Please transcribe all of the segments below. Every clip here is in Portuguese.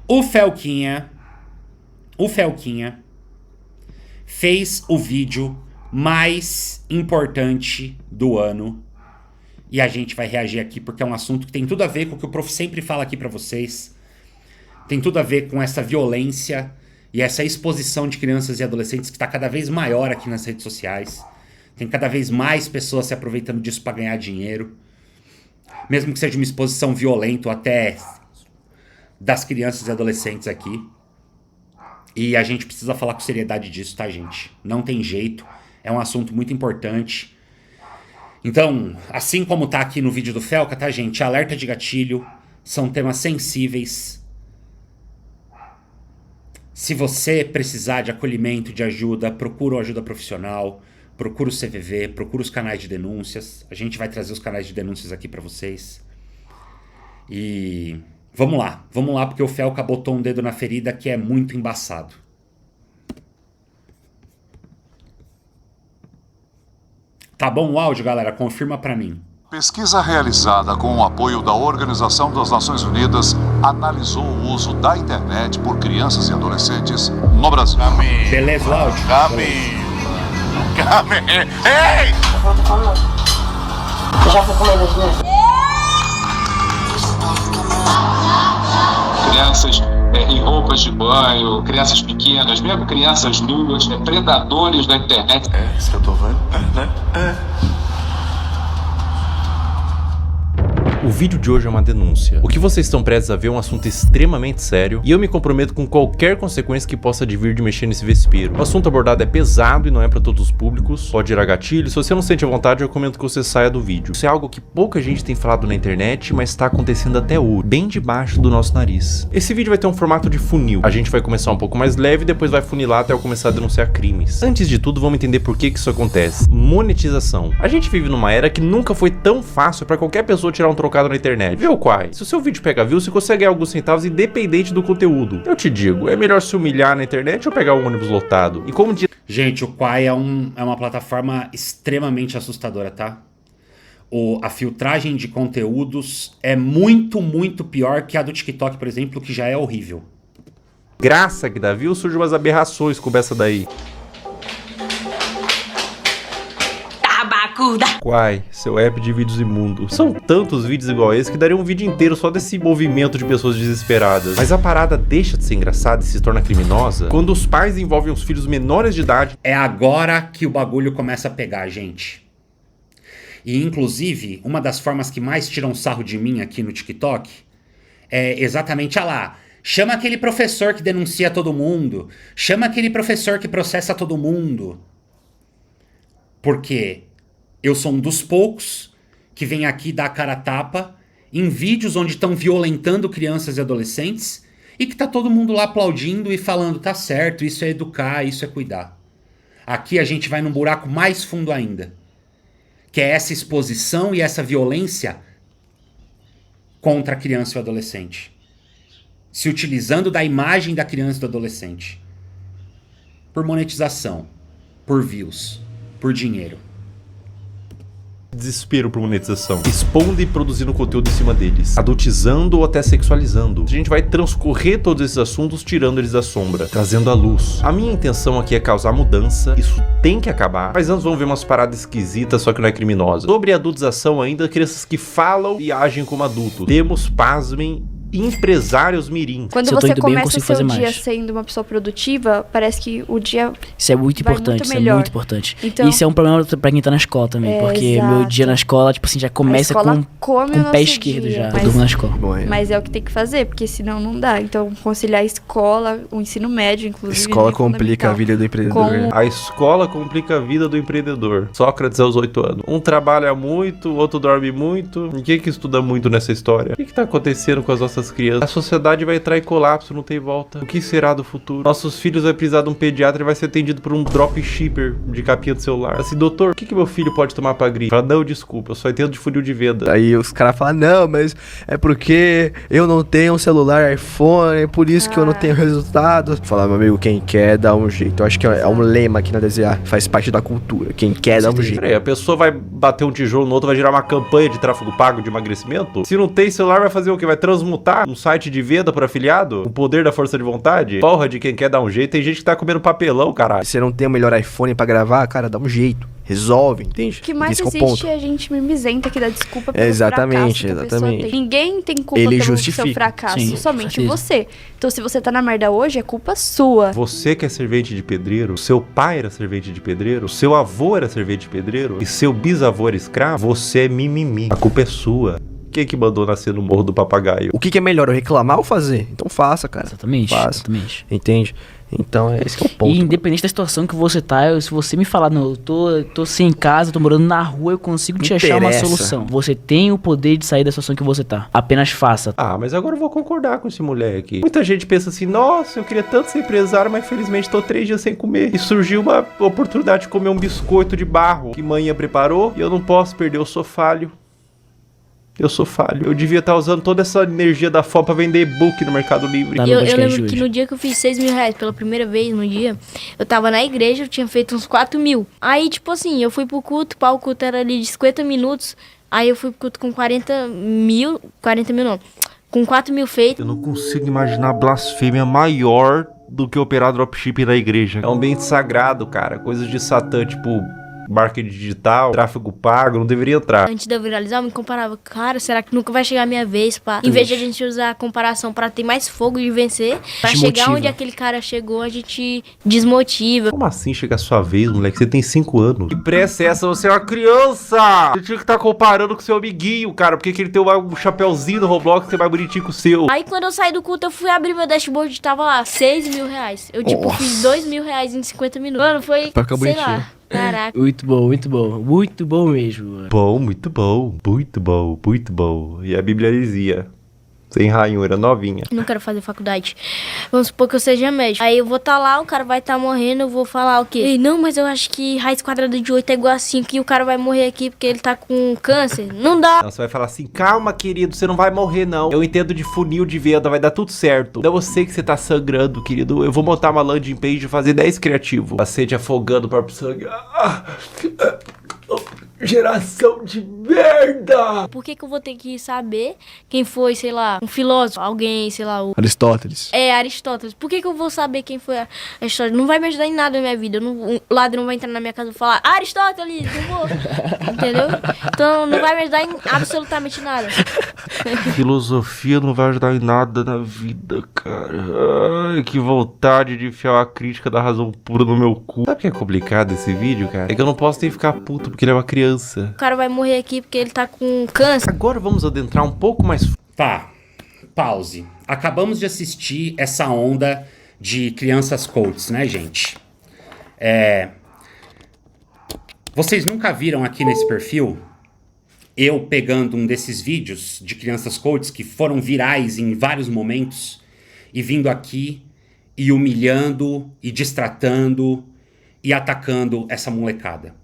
O Felquinha fez o vídeo mais importante do ano. E a gente vai reagir aqui porque é um assunto que tem tudo a ver com o que o prof sempre fala aqui pra vocês. Tem tudo a ver com essa violência e essa exposição de crianças e adolescentes que está cada vez maior aqui nas redes sociais. Tem cada vez mais pessoas se aproveitando disso para ganhar dinheiro. Mesmo que seja uma exposição violenta ou até das crianças e adolescentes aqui. E a gente precisa falar com seriedade disso, tá, gente? Não tem jeito. É um assunto muito importante. Então, assim como tá aqui no vídeo do Felca, tá, gente? Alerta de gatilho. São temas sensíveis. Se você precisar de acolhimento, de ajuda, procura ajuda profissional. Procura o CVV, procura os canais de denúncias. A gente vai trazer os canais de denúncias aqui pra vocês. E vamos lá, porque o Felca botou um dedo na ferida que é muito embaçado. Tá bom o áudio, galera? Confirma pra mim. Pesquisa realizada com o apoio da Organização das Nações Unidas analisou o uso da internet por crianças e adolescentes no Brasil. Beleza o áudio? Ei! Já foi comer das minhas? Crianças em roupas de banho, crianças pequenas, mesmo crianças nuas, predadores da internet. É isso que eu tô vendo, né? O vídeo de hoje é uma denúncia. O que vocês estão prestes a ver é um assunto extremamente sério e eu me comprometo com qualquer consequência que possa advir de mexer nesse vespeiro. O assunto abordado é pesado e não é para todos os públicos, pode gerar gatilho. Se você não sente a vontade, eu recomendo que você saia do vídeo. Isso é algo que pouca gente tem falado na internet, mas está acontecendo até hoje, bem debaixo do nosso nariz. Esse vídeo vai ter um formato de funil. A gente vai começar um pouco mais leve e depois vai funilar até eu começar a denunciar crimes. Antes de tudo, vamos entender por que isso acontece. Monetização. A gente vive numa era que nunca foi tão fácil para qualquer pessoa tirar um trocado na internet. Viu, Quai? Se o seu vídeo pega view, você consegue ganhar alguns centavos independente do conteúdo. Eu te digo, é melhor se humilhar na internet ou pegar um ônibus lotado? E como diz... Gente, o Quai é uma plataforma extremamente assustadora, tá? A filtragem de conteúdos é muito, muito pior que a do TikTok, por exemplo, que já é horrível. Graça que dá view, surgem umas aberrações como essa daí. Quai, seu app de vídeos imundo. São tantos vídeos igual a esse que daria um vídeo inteiro só desse movimento de pessoas desesperadas. Mas a parada deixa de ser engraçada e se torna criminosa quando os pais envolvem os filhos menores de idade. É agora que o bagulho começa a pegar, gente. E inclusive, uma das formas que mais tiram sarro de mim aqui no TikTok é exatamente, chama aquele professor que denuncia todo mundo, chama aquele professor que processa todo mundo. Porque eu sou um dos poucos que vem aqui dar a cara a tapa em vídeos onde estão violentando crianças e adolescentes e que tá todo mundo lá aplaudindo e falando, tá certo, isso é educar, isso é cuidar. Aqui a gente vai num buraco mais fundo ainda, que é essa exposição e essa violência contra a criança e o adolescente. Se utilizando da imagem da criança e do adolescente. Por monetização, por views, por dinheiro. Desespero por monetização, expondo e produzindo conteúdo em cima deles, adultizando ou até sexualizando. A gente vai transcorrer todos esses assuntos tirando eles da sombra, trazendo à luz. A minha intenção aqui é causar mudança, isso tem que acabar, mas antes vamos ver umas paradas esquisitas, só que não é criminosa. Sobre a adultização ainda, crianças que falam e agem como adultos. Temos, pasmem, empresários mirim. Quando você começa o seu dia sendo uma pessoa produtiva, parece que o dia isso é muito importante, isso é muito importante. Então, isso é um problema pra quem tá na escola também, porque exato. Meu dia na escola, tipo assim, já começa com o pé esquerdo já, eu durmo na escola. Mas é o que tem que fazer, porque senão não dá. Então, conciliar a escola, o ensino médio, inclusive. Escola complica a vida do empreendedor. A escola complica a vida do empreendedor. Sócrates aos 8 anos. Um trabalha muito, o outro dorme muito. Ninguém que estuda muito nessa história. O que tá acontecendo com as nossas crianças? A sociedade vai entrar em colapso, não tem volta. O que será do futuro? Nossos filhos vão precisar de um pediatra e vai ser atendido por um dropshipper de capinha do celular. Assim, doutor, o que meu filho pode tomar pra gripe? Fala, não, desculpa, eu só entendo de funil de venda. Aí os caras falam, não, mas é porque eu não tenho um celular iPhone, é por isso que eu não tenho resultado. Falar, meu amigo, quem quer dá um jeito. Eu acho que é um lema aqui na DZA, faz parte da cultura. Quem quer dá um jeito. Peraí, a pessoa vai bater um tijolo no outro, vai gerar uma campanha de tráfego pago de emagrecimento? Se não tem celular, vai fazer o quê? Vai transmutar usar um site de venda para afiliado? O poder da força de vontade? Porra de quem quer dar um jeito. Tem gente que tá comendo papelão, caralho. Se você não tem o melhor iPhone pra gravar, cara, dá um jeito. Resolve, entende? O que mais existe é a gente mimizenta que dá desculpa pelo exatamente, fracasso que a pessoa tem. Ninguém tem culpa pelo seu fracasso, sim, somente você. Então se você tá na merda hoje, é culpa sua. Você que é servente de pedreiro, seu pai era servente de pedreiro, seu avô era servente de pedreiro e seu bisavô era escravo, você é mimimi. A culpa é sua. Quem que mandou nascer no Morro do Papagaio? O que é melhor, eu reclamar ou fazer? Então faça, cara. Exatamente, faça. Exatamente. Entende? Então, esse que é o ponto. E independente da situação que você tá, se você me falar, não, eu tô sem casa, tô morando na rua, eu consigo te achar uma solução. Você tem o poder de sair da situação que você tá. Apenas faça. Ah, mas agora eu vou concordar com esse moleque. Muita gente pensa assim, nossa, eu queria tanto ser empresário, mas infelizmente tô 3 dias sem comer. E surgiu uma oportunidade de comer um biscoito de barro que manhã preparou e eu não posso perder, eu sou falho. Eu sou falho. Eu devia estar usando toda essa energia da fome pra vender e-book no Mercado Livre. Eu lembro que no dia que eu fiz 6 mil reais pela primeira vez no dia, eu tava na igreja, eu tinha feito uns 4 mil. Aí, tipo assim, eu fui pro culto, o culto era ali de 50 minutos. Aí eu fui pro culto com 40 mil não, com 4 mil feitos. Eu não consigo imaginar blasfêmia maior do que operar dropshipping na igreja. É um ambiente sagrado, cara. Coisas de Satã, tipo... marketing digital, tráfego pago, não deveria entrar. Antes de eu viralizar, eu me comparava, cara, será que nunca vai chegar a minha vez, pá? Em vez de a gente usar a comparação pra ter mais fogo de vencer, pra chegar onde aquele cara chegou, a gente desmotiva. Como assim chega a sua vez, moleque? Você tem 5 anos. Que pressa é essa? Você é uma criança! Você tinha que estar comparando com seu amiguinho, cara, porque ele tem um chapéuzinho no Roblox que é mais bonitinho que o seu. Aí quando eu saí do culto, eu fui abrir meu dashboard e tava lá, 6 mil reais. Eu, tipo, fiz 2 mil reais em 50 minutos. Mano, foi, sei lá. Caraca. Muito bom, muito bom. Muito bom mesmo, mano. Bom, muito bom. Muito bom, muito bom. E a Bíblia dizia... sem ranhura, novinha. Não quero fazer faculdade. Vamos supor que eu seja médico. Aí eu vou estar lá, o cara vai estar morrendo, eu vou falar o quê? Ei, não, mas eu acho que raiz quadrada de 8 é igual a 5 e o cara vai morrer aqui porque ele tá com câncer. Não dá. Não, você vai falar assim, calma, querido, você não vai morrer, não. Eu entendo de funil de venda, vai dar tudo certo. Não, eu sei que você tá sangrando, querido. Eu vou montar uma landing page e fazer 10 criativo. Paciente afogando o próprio sangue. Geração de merda! Por que eu vou ter que saber quem foi, sei lá, um filósofo, alguém, sei lá, o... Aristóteles. Aristóteles. Por que eu vou saber quem foi Aristóteles? Não vai me ajudar em nada na minha vida. O ladrão vai entrar na minha casa e falar, Aristóteles, eu vou. Entendeu? Então não vai me ajudar em absolutamente nada. Filosofia não vai ajudar em nada na vida, cara. Ai, que vontade de enfiar a crítica da razão pura no meu cu. Sabe o que é complicado esse vídeo, cara? É que eu não posso nem ficar puto porque ele é uma criança. O cara vai morrer aqui porque ele tá com câncer. Agora vamos adentrar um pouco mais... Tá, pause. Acabamos de assistir essa onda de crianças coaches, né, gente? Vocês nunca viram aqui nesse perfil eu pegando um desses vídeos de crianças coaches que foram virais em vários momentos e vindo aqui e humilhando e destratando e atacando essa molecada?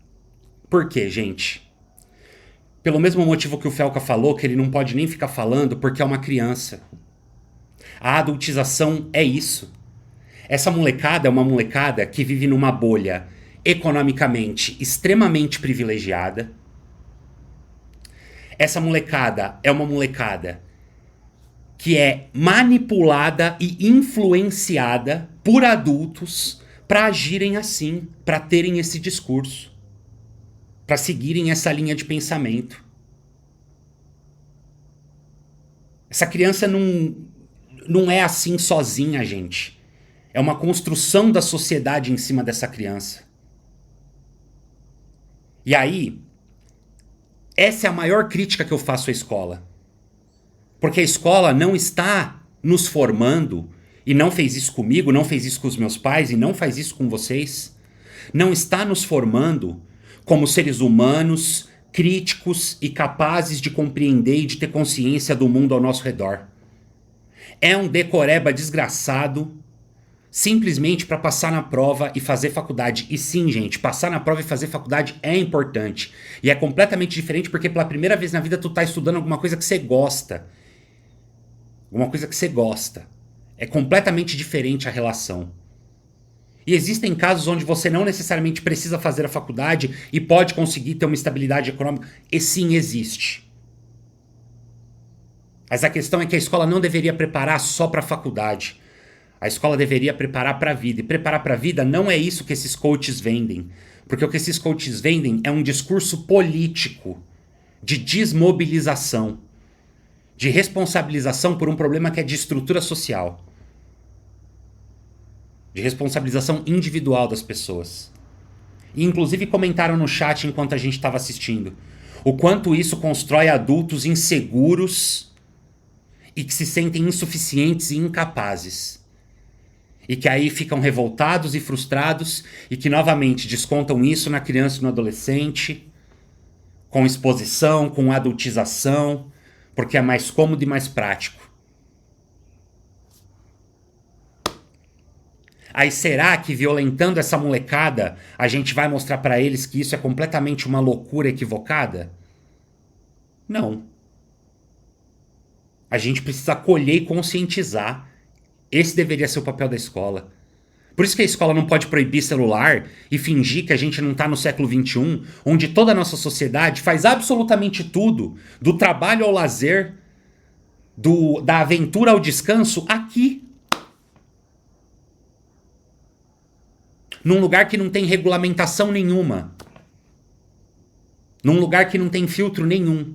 Por quê, gente? Pelo mesmo motivo que o Felca falou, que ele não pode nem ficar falando porque é uma criança. A adultização é isso. Essa molecada é uma molecada que vive numa bolha economicamente extremamente privilegiada. Essa molecada é uma molecada que é manipulada e influenciada por adultos para agirem assim, para terem esse discurso, para seguirem essa linha de pensamento. Essa criança não é assim sozinha, gente. É uma construção da sociedade em cima dessa criança. E aí, essa é a maior crítica que eu faço à escola. Porque a escola não está nos formando, e não fez isso comigo, não fez isso com os meus pais, e não faz isso com vocês. Não está nos formando como seres humanos, críticos e capazes de compreender e de ter consciência do mundo ao nosso redor. É um decoreba desgraçado, simplesmente para passar na prova e fazer faculdade. E sim, gente, passar na prova e fazer faculdade é importante. E é completamente diferente porque pela primeira vez na vida tu tá estudando alguma coisa que você gosta. Alguma coisa que você gosta. É completamente diferente a relação. E existem casos onde você não necessariamente precisa fazer a faculdade e pode conseguir ter uma estabilidade econômica. E sim, existe. Mas a questão é que a escola não deveria preparar só para a faculdade. A escola deveria preparar para a vida. E preparar para a vida não é isso que esses coaches vendem. Porque o que esses coaches vendem é um discurso político de desmobilização, de responsabilização por um problema que é de estrutura social, de responsabilização individual das pessoas. E inclusive comentaram no chat enquanto a gente estava assistindo o quanto isso constrói adultos inseguros e que se sentem insuficientes e incapazes. E que aí ficam revoltados e frustrados e que novamente descontam isso na criança e no adolescente, com exposição, com adultização, porque é mais cômodo e mais prático. Aí será que violentando essa molecada a gente vai mostrar pra eles que isso é completamente uma loucura equivocada? Não. A gente precisa acolher e conscientizar. Esse deveria ser o papel da escola. Por isso que a escola não pode proibir celular e fingir que a gente não tá no século XXI, onde toda a nossa sociedade faz absolutamente tudo, do trabalho ao lazer, da aventura ao descanso, aqui. Num lugar que não tem regulamentação nenhuma. Num lugar que não tem filtro nenhum.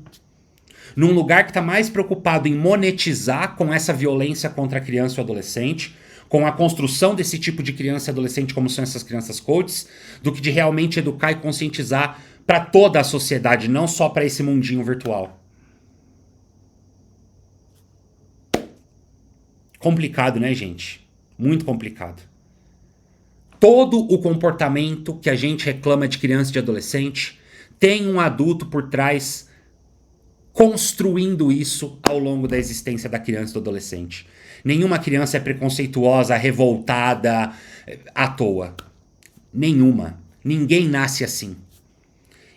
Num lugar que está mais preocupado em monetizar com essa violência contra a criança e o adolescente, com a construção desse tipo de criança e adolescente como são essas crianças coaches, do que de realmente educar e conscientizar para toda a sociedade, não só para esse mundinho virtual. Complicado, né, gente? Muito complicado. Todo o comportamento que a gente reclama de criança e de adolescente tem um adulto por trás construindo isso ao longo da existência da criança e do adolescente. Nenhuma criança é preconceituosa, revoltada, à toa. Nenhuma. Ninguém nasce assim.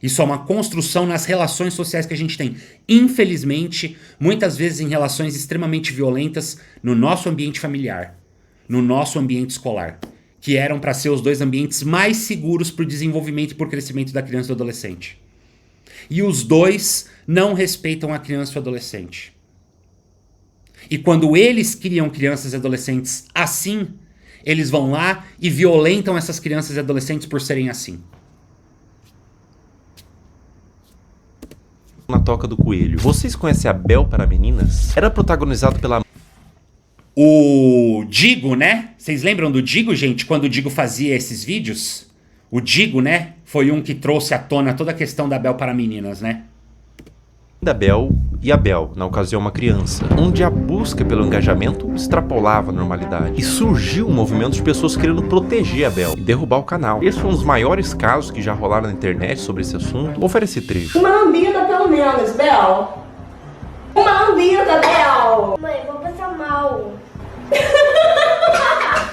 Isso é uma construção nas relações sociais que a gente tem. Infelizmente, muitas vezes em relações extremamente violentas no nosso ambiente familiar, no nosso ambiente escolar, que eram para ser os dois ambientes mais seguros para o desenvolvimento e para o crescimento da criança e do adolescente. E os dois não respeitam a criança e o adolescente. E quando eles criam crianças e adolescentes assim, eles vão lá e violentam essas crianças e adolescentes por serem assim. Na Toca do Coelho. Vocês conhecem a Bel para Meninas? Era protagonizado pela... O Digo, né? Vocês lembram do Digo, gente? Quando o Digo fazia esses vídeos? O Digo, né? Foi um que trouxe à tona toda a questão da Bel para Meninas, né? Da Bel e a Bel, na ocasião uma criança, onde a busca pelo engajamento extrapolava a normalidade. E surgiu um movimento de pessoas querendo proteger a Bel e derrubar o canal. Esse foi um dos maiores casos que já rolaram na internet sobre esse assunto. Oferece trecho. Uma lambida pelo menos, Bel. Uma lambida, Bel. Mãe, vou passar mal.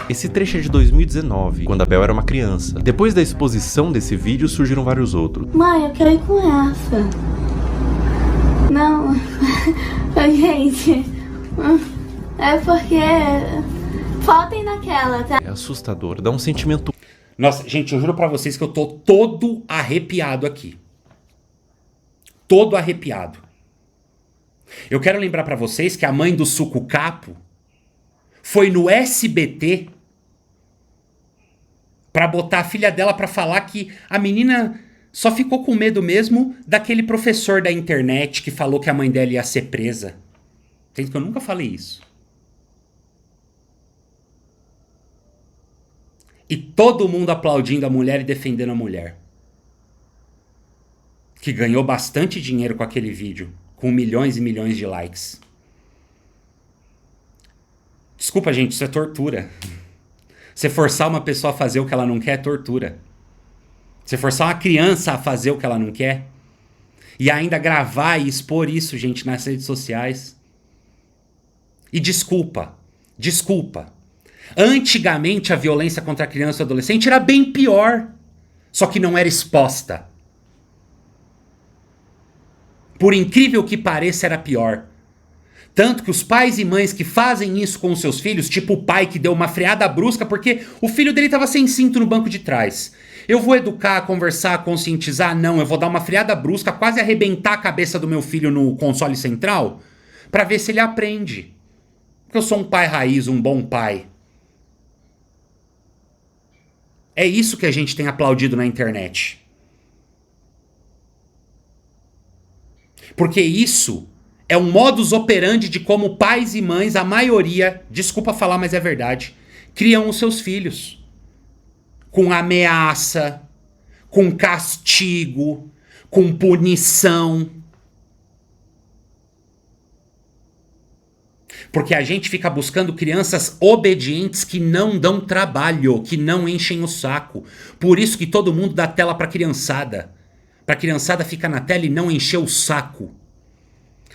Esse trecho é de 2019, quando a Bel era uma criança. Depois da exposição desse vídeo, surgiram vários outros. Mãe, eu quero ir com essa. Não, gente, é porque faltem naquela, tá? É assustador, dá um sentimento... Nossa, gente, eu juro pra vocês que eu tô todo arrepiado aqui. Todo arrepiado. Eu quero lembrar pra vocês que a mãe do Suco Capo foi no SBT pra botar a filha dela pra falar que a menina só ficou com medo mesmo daquele professor da internet que falou que a mãe dela ia ser presa. Sendo que eu nunca falei isso. E todo mundo aplaudindo a mulher e defendendo a mulher. Que ganhou bastante dinheiro com aquele vídeo, com milhões e milhões de likes. Desculpa, gente, isso é tortura. Você forçar uma pessoa a fazer o que ela não quer é tortura. Você forçar uma criança a fazer o que ela não quer e ainda gravar e expor isso, gente, nas redes sociais. E desculpa. Antigamente a violência contra a criança e o adolescente era bem pior, só que não era exposta. Por incrível que pareça, era pior. Tanto que os pais e mães que fazem isso com os seus filhos, tipo o pai que deu uma freada brusca porque o filho dele estava sem cinto no banco de trás. Eu vou educar, conversar, conscientizar? Não, eu vou dar uma freada brusca, quase arrebentar a cabeça do meu filho no console central, pra ver se ele aprende. Porque eu sou um pai raiz, um bom pai. É isso que a gente tem aplaudido na internet. Porque isso é um modus operandi de como pais e mães, a maioria, desculpa falar, mas é verdade, criam os seus filhos. Com ameaça, com castigo, com punição. Porque a gente fica buscando crianças obedientes que não dão trabalho, que não enchem o saco. Por isso que todo mundo dá tela pra criançada. Pra criançada ficar na tela e não encher o saco.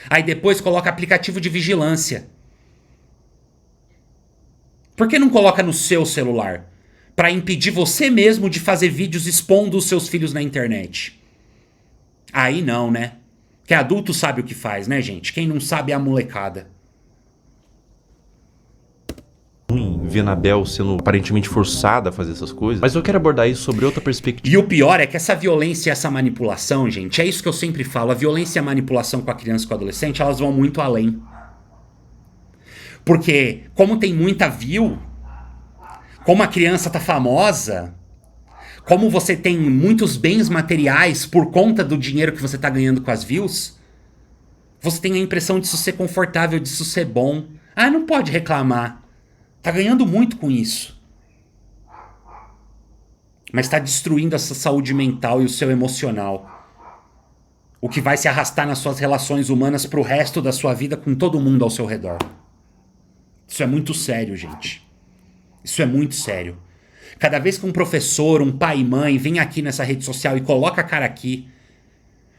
Aí depois coloca aplicativo de vigilância. Por que não coloca no seu celular? Pra impedir você mesmo de fazer vídeos expondo os seus filhos na internet. Aí não, né? Que adulto sabe o que faz, né, gente? Quem não sabe é a molecada. Ver a Bel sendo aparentemente forçada a fazer essas coisas, mas eu quero abordar isso sobre outra perspectiva. E o pior é que essa violência e essa manipulação, gente, é isso que eu sempre falo, a violência e a manipulação com a criança e com o adolescente, elas vão muito além. Porque, como tem muita view, como a criança tá famosa, como você tem muitos bens materiais por conta do dinheiro que você tá ganhando com as views, você tem a impressão disso ser confortável, disso ser bom. Ah, não pode reclamar. Tá ganhando muito com isso. Mas tá destruindo essa saúde mental e o seu emocional. O que vai se arrastar nas suas relações humanas pro resto da sua vida com todo mundo ao seu redor. Isso é muito sério, gente. Isso é muito sério. Cada vez que um professor, um pai e mãe vem aqui nessa rede social e coloca a cara aqui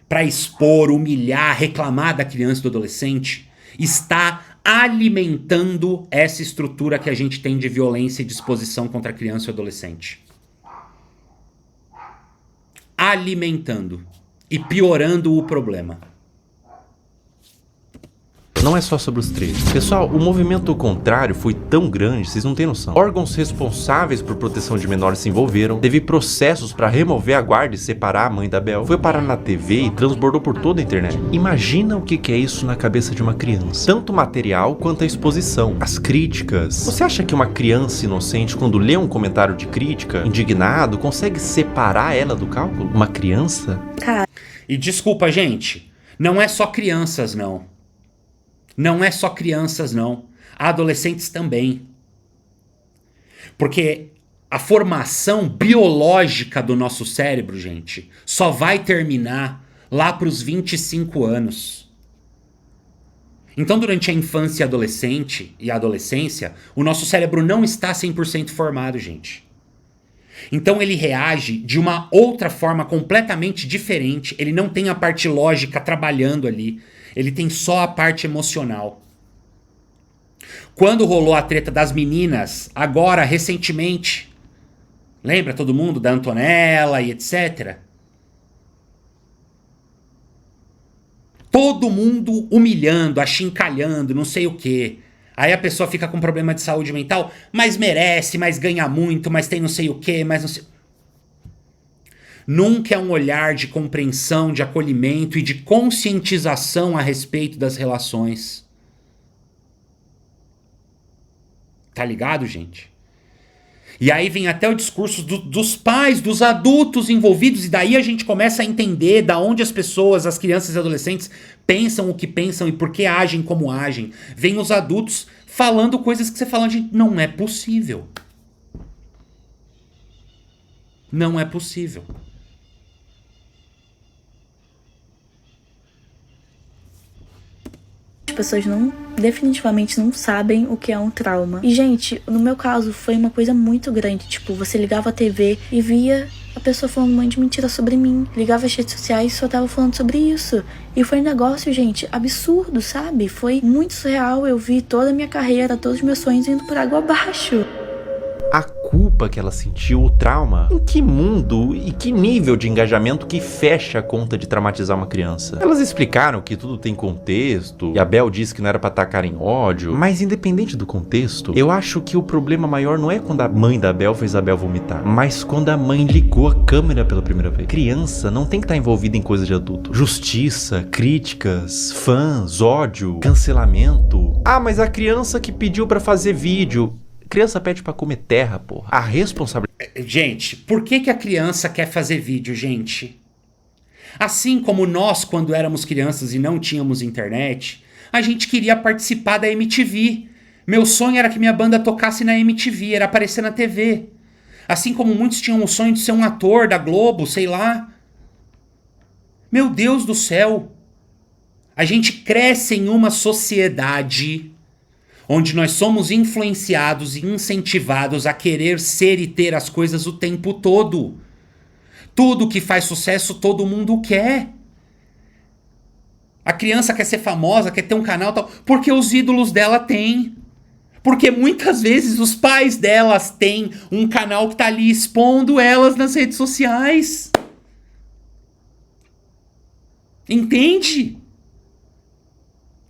pra expor, humilhar, reclamar da criança e do adolescente, está alimentando essa estrutura que a gente tem de violência e disposição contra a criança e o adolescente. Alimentando e piorando o problema. Não é só sobre os três. Pessoal, o movimento contrário foi tão grande, vocês não têm noção. Órgãos responsáveis por proteção de menores se envolveram, teve processos para remover a guarda e separar a mãe da Bel, foi parar na TV e transbordou por toda a internet. Imagina o que é isso na cabeça de uma criança. Tanto material quanto a exposição, as críticas. Você acha que uma criança inocente, quando lê um comentário de crítica, indignado, consegue separar ela do cálculo? Uma criança? E desculpa, gente, não é só crianças, não. Não é só crianças, não. Adolescentes também. Porque a formação biológica do nosso cérebro, gente, só vai terminar lá para os 25 anos. Então, durante a infância e a adolescência, o nosso cérebro não está 100% formado, gente. Então ele reage de uma outra forma completamente diferente. Ele não tem a parte lógica trabalhando ali. Ele tem só a parte emocional. Quando rolou a treta das meninas, agora, recentemente, lembra todo mundo da Antonella e etc? Todo mundo humilhando, achincalhando, não sei o quê. Aí a pessoa fica com problema de saúde mental, mas merece, mas ganha muito, mas tem não sei o quê, mas não sei... Nunca é um olhar de compreensão, de acolhimento e de conscientização a respeito das relações. Tá ligado, gente? E aí vem até o discurso dos pais, dos adultos envolvidos, e daí a gente começa a entender da onde as pessoas, as crianças e adolescentes pensam o que pensam e por que agem como agem. Vem os adultos falando coisas que você fala, gente, não é possível. Não é possível. As pessoas definitivamente não sabem o que é um trauma. E, gente, no meu caso, foi uma coisa muito grande. Tipo, você ligava a TV e via a pessoa falando um monte de mentira sobre mim. Ligava as redes sociais e só tava falando sobre isso. E foi um negócio, gente, absurdo, sabe? Foi muito surreal. Eu vi toda a minha carreira, todos os meus sonhos indo por água abaixo. Há culpa que ela sentiu, o trauma. Em que mundo e que nível de engajamento que fecha a conta de traumatizar uma criança? Elas explicaram que tudo tem contexto, e a Bel disse que não era pra tacar em ódio, mas independente do contexto, eu acho que o problema maior não é quando a mãe da Bel fez a Bel vomitar, mas quando a mãe ligou a câmera pela primeira vez. Criança não tem que estar envolvida em coisa de adulto. Justiça, críticas, fãs, ódio, cancelamento. Ah, mas a criança que pediu pra fazer vídeo... Criança pede pra comer terra, porra. A responsabilidade... Gente, por que a criança quer fazer vídeo, gente? Assim como nós, quando éramos crianças e não tínhamos internet, a gente queria participar da MTV. Meu sonho era que minha banda tocasse na MTV, era aparecer na TV. Assim como muitos tinham o sonho de ser um ator da Globo, sei lá. Meu Deus do céu. A gente cresce em uma sociedade onde nós somos influenciados e incentivados a querer ser e ter as coisas o tempo todo. Tudo que faz sucesso todo mundo quer. A criança quer ser famosa, quer ter um canal tal, porque os ídolos dela têm. Porque muitas vezes os pais delas têm um canal que tá ali expondo elas nas redes sociais. Entende?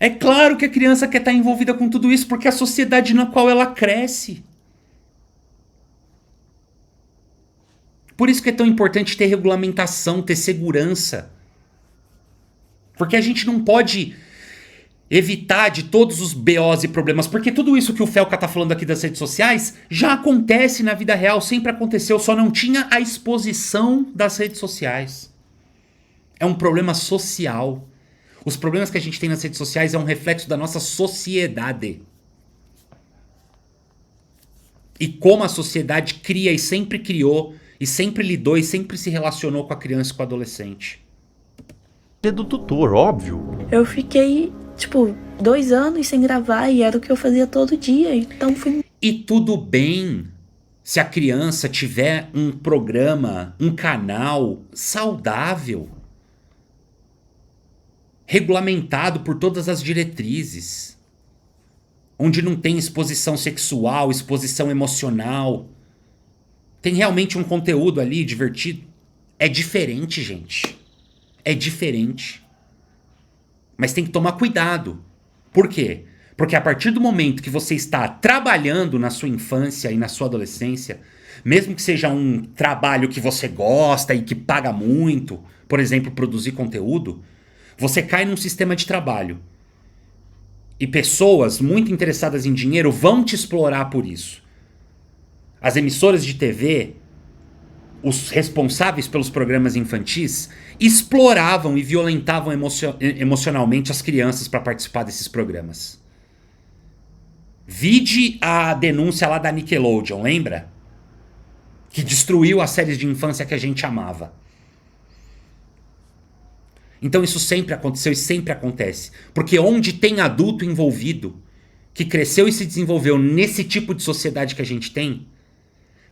É claro que a criança quer estar envolvida com tudo isso, porque é a sociedade na qual ela cresce. Por isso que é tão importante ter regulamentação, ter segurança. Porque a gente não pode evitar de todos os BOs e problemas, porque tudo isso que o Felca tá falando aqui das redes sociais já acontece na vida real, sempre aconteceu, só não tinha a exposição das redes sociais. É um problema social. Os problemas que a gente tem nas redes sociais é um reflexo da nossa sociedade. E como a sociedade cria e sempre criou, e sempre lidou e sempre se relacionou com a criança e com o adolescente. É do tutor, óbvio. Eu fiquei, 2 anos sem gravar e era o que eu fazia todo dia, então fui... E tudo bem se a criança tiver um programa, um canal saudável, regulamentado por todas as diretrizes, onde não tem exposição sexual, exposição emocional, tem realmente um conteúdo ali divertido. É diferente, gente. É diferente. Mas tem que tomar cuidado. Por quê? Porque a partir do momento que você está trabalhando na sua infância e na sua adolescência, mesmo que seja um trabalho que você gosta e que paga muito, por exemplo, produzir conteúdo, você cai num sistema de trabalho. E pessoas muito interessadas em dinheiro vão te explorar por isso. As emissoras de TV, os responsáveis pelos programas infantis, exploravam e violentavam emocionalmente as crianças para participar desses programas. Vide a denúncia lá da Nickelodeon, lembra? Que destruiu as séries de infância que a gente amava. Então isso sempre aconteceu e sempre acontece. Porque onde tem adulto envolvido, que cresceu e se desenvolveu nesse tipo de sociedade que a gente tem,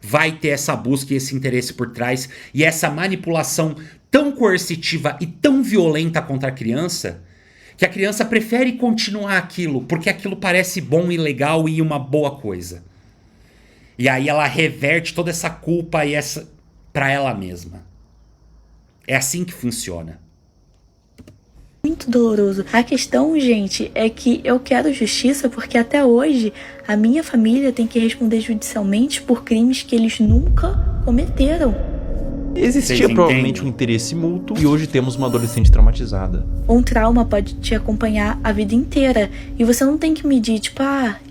vai ter essa busca e esse interesse por trás e essa manipulação tão coercitiva e tão violenta contra a criança, que a criança prefere continuar aquilo, porque aquilo parece bom e legal e uma boa coisa. E aí ela reverte toda essa culpa e essa para ela mesma. É assim que funciona. Muito doloroso. A questão, gente, é que eu quero justiça porque até hoje a minha família tem que responder judicialmente por crimes que eles nunca cometeram. Existia provavelmente um interesse mútuo e hoje temos uma adolescente traumatizada. Um trauma pode te acompanhar a vida inteira e você não tem que medir,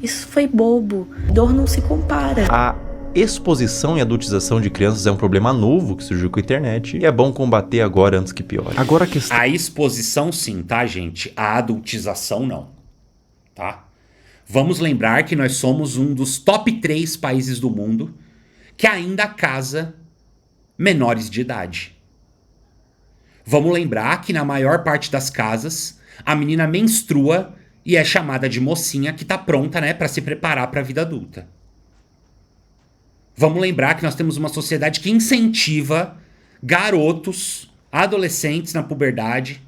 isso foi bobo. Dor não se compara. A exposição e adultização de crianças é um problema novo que surgiu com a internet e é bom combater agora antes que piore. Agora a questão... A exposição sim, tá, gente? A adultização não, tá? Vamos lembrar que nós somos um dos top 3 países do mundo que ainda casa menores de idade. Vamos lembrar que na maior parte das casas a menina menstrua e é chamada de mocinha que tá pronta, né, para se preparar para a vida adulta. Vamos lembrar que nós temos uma sociedade que incentiva garotos, adolescentes na puberdade,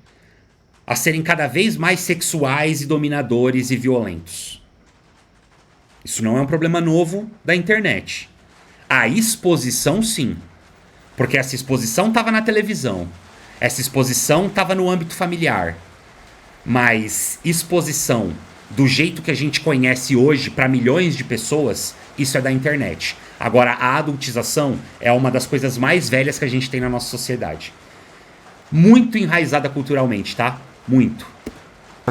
a serem cada vez mais sexuais e dominadores e violentos. Isso não é um problema novo da internet. A exposição, sim. Porque essa exposição estava na televisão. Essa exposição estava no âmbito familiar. Mas exposição do jeito que a gente conhece hoje para milhões de pessoas, isso é da internet. Agora, a adultização é uma das coisas mais velhas que a gente tem na nossa sociedade. Muito enraizada culturalmente, tá? Muito.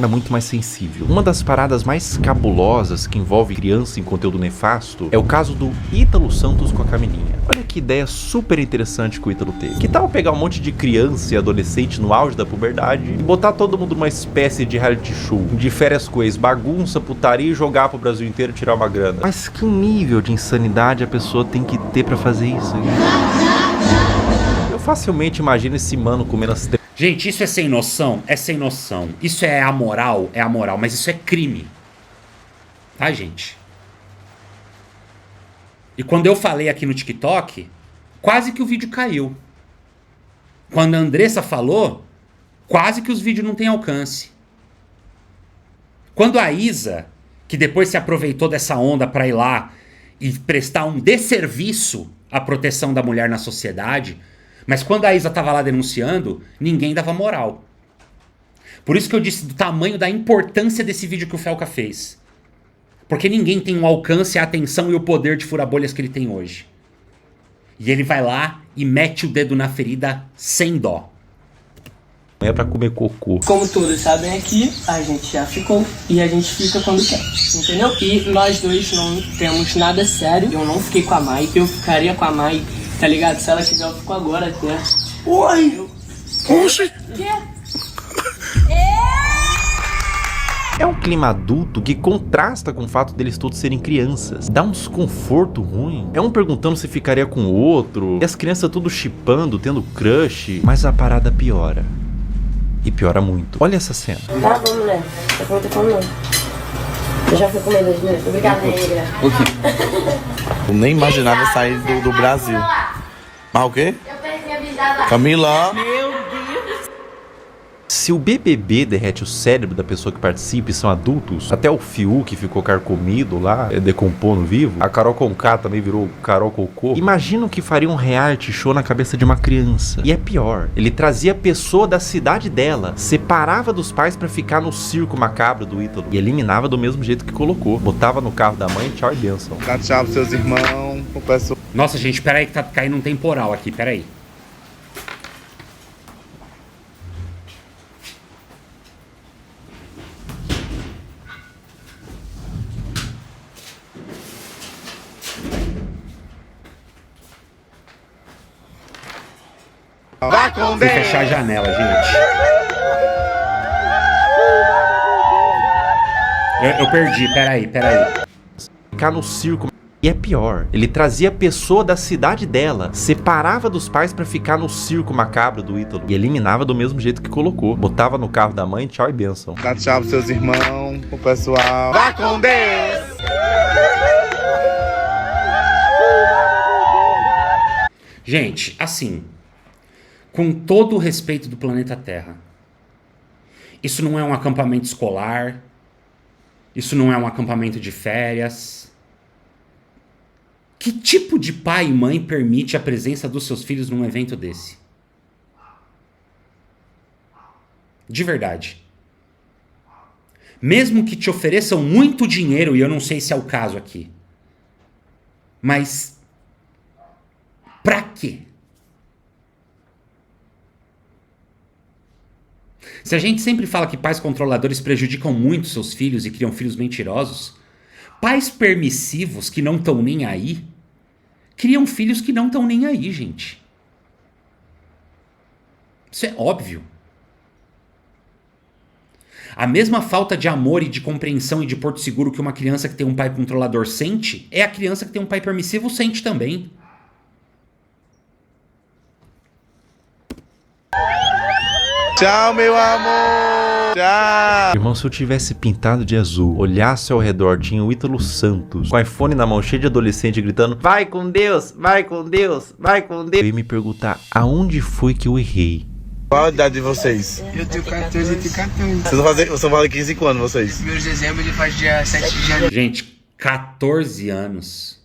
Muito mais sensível. Uma das paradas mais cabulosas que envolve criança em conteúdo nefasto é o caso do Ítalo Santos com a Camilinha. Olha que ideia super interessante que o Ítalo teve. Que tal pegar um monte de criança e adolescente no auge da puberdade e botar todo mundo numa espécie de reality show, de férias com ex, bagunça, putaria e jogar pro Brasil inteiro e tirar uma grana? Mas que nível de insanidade a pessoa tem que ter pra fazer isso? Eu facilmente imagino esse mano comendo as... Gente, isso é sem noção? É sem noção. Isso é amoral? É amoral, mas isso é crime. Tá, gente? E quando eu falei aqui no TikTok, quase que o vídeo caiu. Quando a Andressa falou, quase que os vídeos não têm alcance. Quando a Isa, que depois se aproveitou dessa onda pra ir lá e prestar um desserviço à proteção da mulher na sociedade... Mas quando a Isa tava lá denunciando, ninguém dava moral. Por isso que eu disse do tamanho da importância desse vídeo que o Felca fez. Porque ninguém tem o alcance, a atenção e o poder de furar bolhas que ele tem hoje. E ele vai lá e mete o dedo na ferida sem dó. É pra comer cocô. Como todos sabem aqui, a gente já ficou e a gente fica quando quer, entendeu? E nós dois não temos nada sério. Eu não fiquei com a Mai, eu ficaria com a Mai. Tá ligado? Se ela quiser, eu fico agora até. Oi! Oxi! É um clima adulto que contrasta com o fato deles todos serem crianças. Dá um desconforto ruim. É um perguntando se ficaria com o outro. E as crianças tudo chipando, tendo crush. Mas a parada piora. E piora muito. Olha essa cena. Tá bom, mulher. Tá com muita fome, não. Eu já fui comer 2 minutos. Obrigada, negra. Eu nem imaginava sair do Brasil. Mas o quê? Eu perdi a vida lá. Camila! Meu Deus! Se o BBB derrete o cérebro da pessoa que participa e são adultos, até o Fiuk que ficou carcomido lá, decompondo vivo, a Carol Conká também virou Carol Cocô. Imagina o que faria um reality show na cabeça de uma criança. E é pior, ele trazia a pessoa da cidade dela, separava dos pais pra ficar no circo macabro do Ítalo e eliminava do mesmo jeito que colocou. Botava no carro da mãe, tchau e bênção. Dá tchau pros seus irmãos, pro pessoal. Nossa, gente, peraí que tá caindo um temporal aqui, peraí. Vai com Vou fechar a janela, gente. Eu perdi, peraí. Ficar no circo. E é pior, ele trazia a pessoa da cidade dela, separava dos pais pra ficar no circo macabro do Ítalo e eliminava do mesmo jeito que colocou. Botava no carro da mãe, tchau e bênção. Dá tchau pros seus irmãos, pro pessoal. Vai com Deus! Gente, assim, com todo o respeito do planeta Terra, isso não é um acampamento escolar, isso não é um acampamento de férias. Que tipo de pai e mãe permite a presença dos seus filhos num evento desse? De verdade. Mesmo que te ofereçam muito dinheiro, e eu não sei se é o caso aqui, mas pra quê? Se a gente sempre fala que pais controladores prejudicam muito seus filhos e criam filhos mentirosos, pais permissivos que não estão nem aí, criam filhos que não estão nem aí, gente. Isso é óbvio. A mesma falta de amor e de compreensão e de porto seguro que uma criança que tem um pai controlador sente, é a criança que tem um pai permissivo sente também. Tchau, meu amor! Tchau! Irmão, se eu tivesse pintado de azul, olhasse ao redor, tinha o Ítalo Santos, com o iPhone na mão, cheio de adolescente gritando: vai com Deus, vai com Deus, vai com Deus. Eu ia me perguntar, aonde foi que eu errei? Qual a idade de vocês? Eu tenho 14 e tenho 14. Vocês vão fazer 15 anos, vocês? Primeiro de dezembro ele faz dia 7 de janeiro. Gente, 14 anos.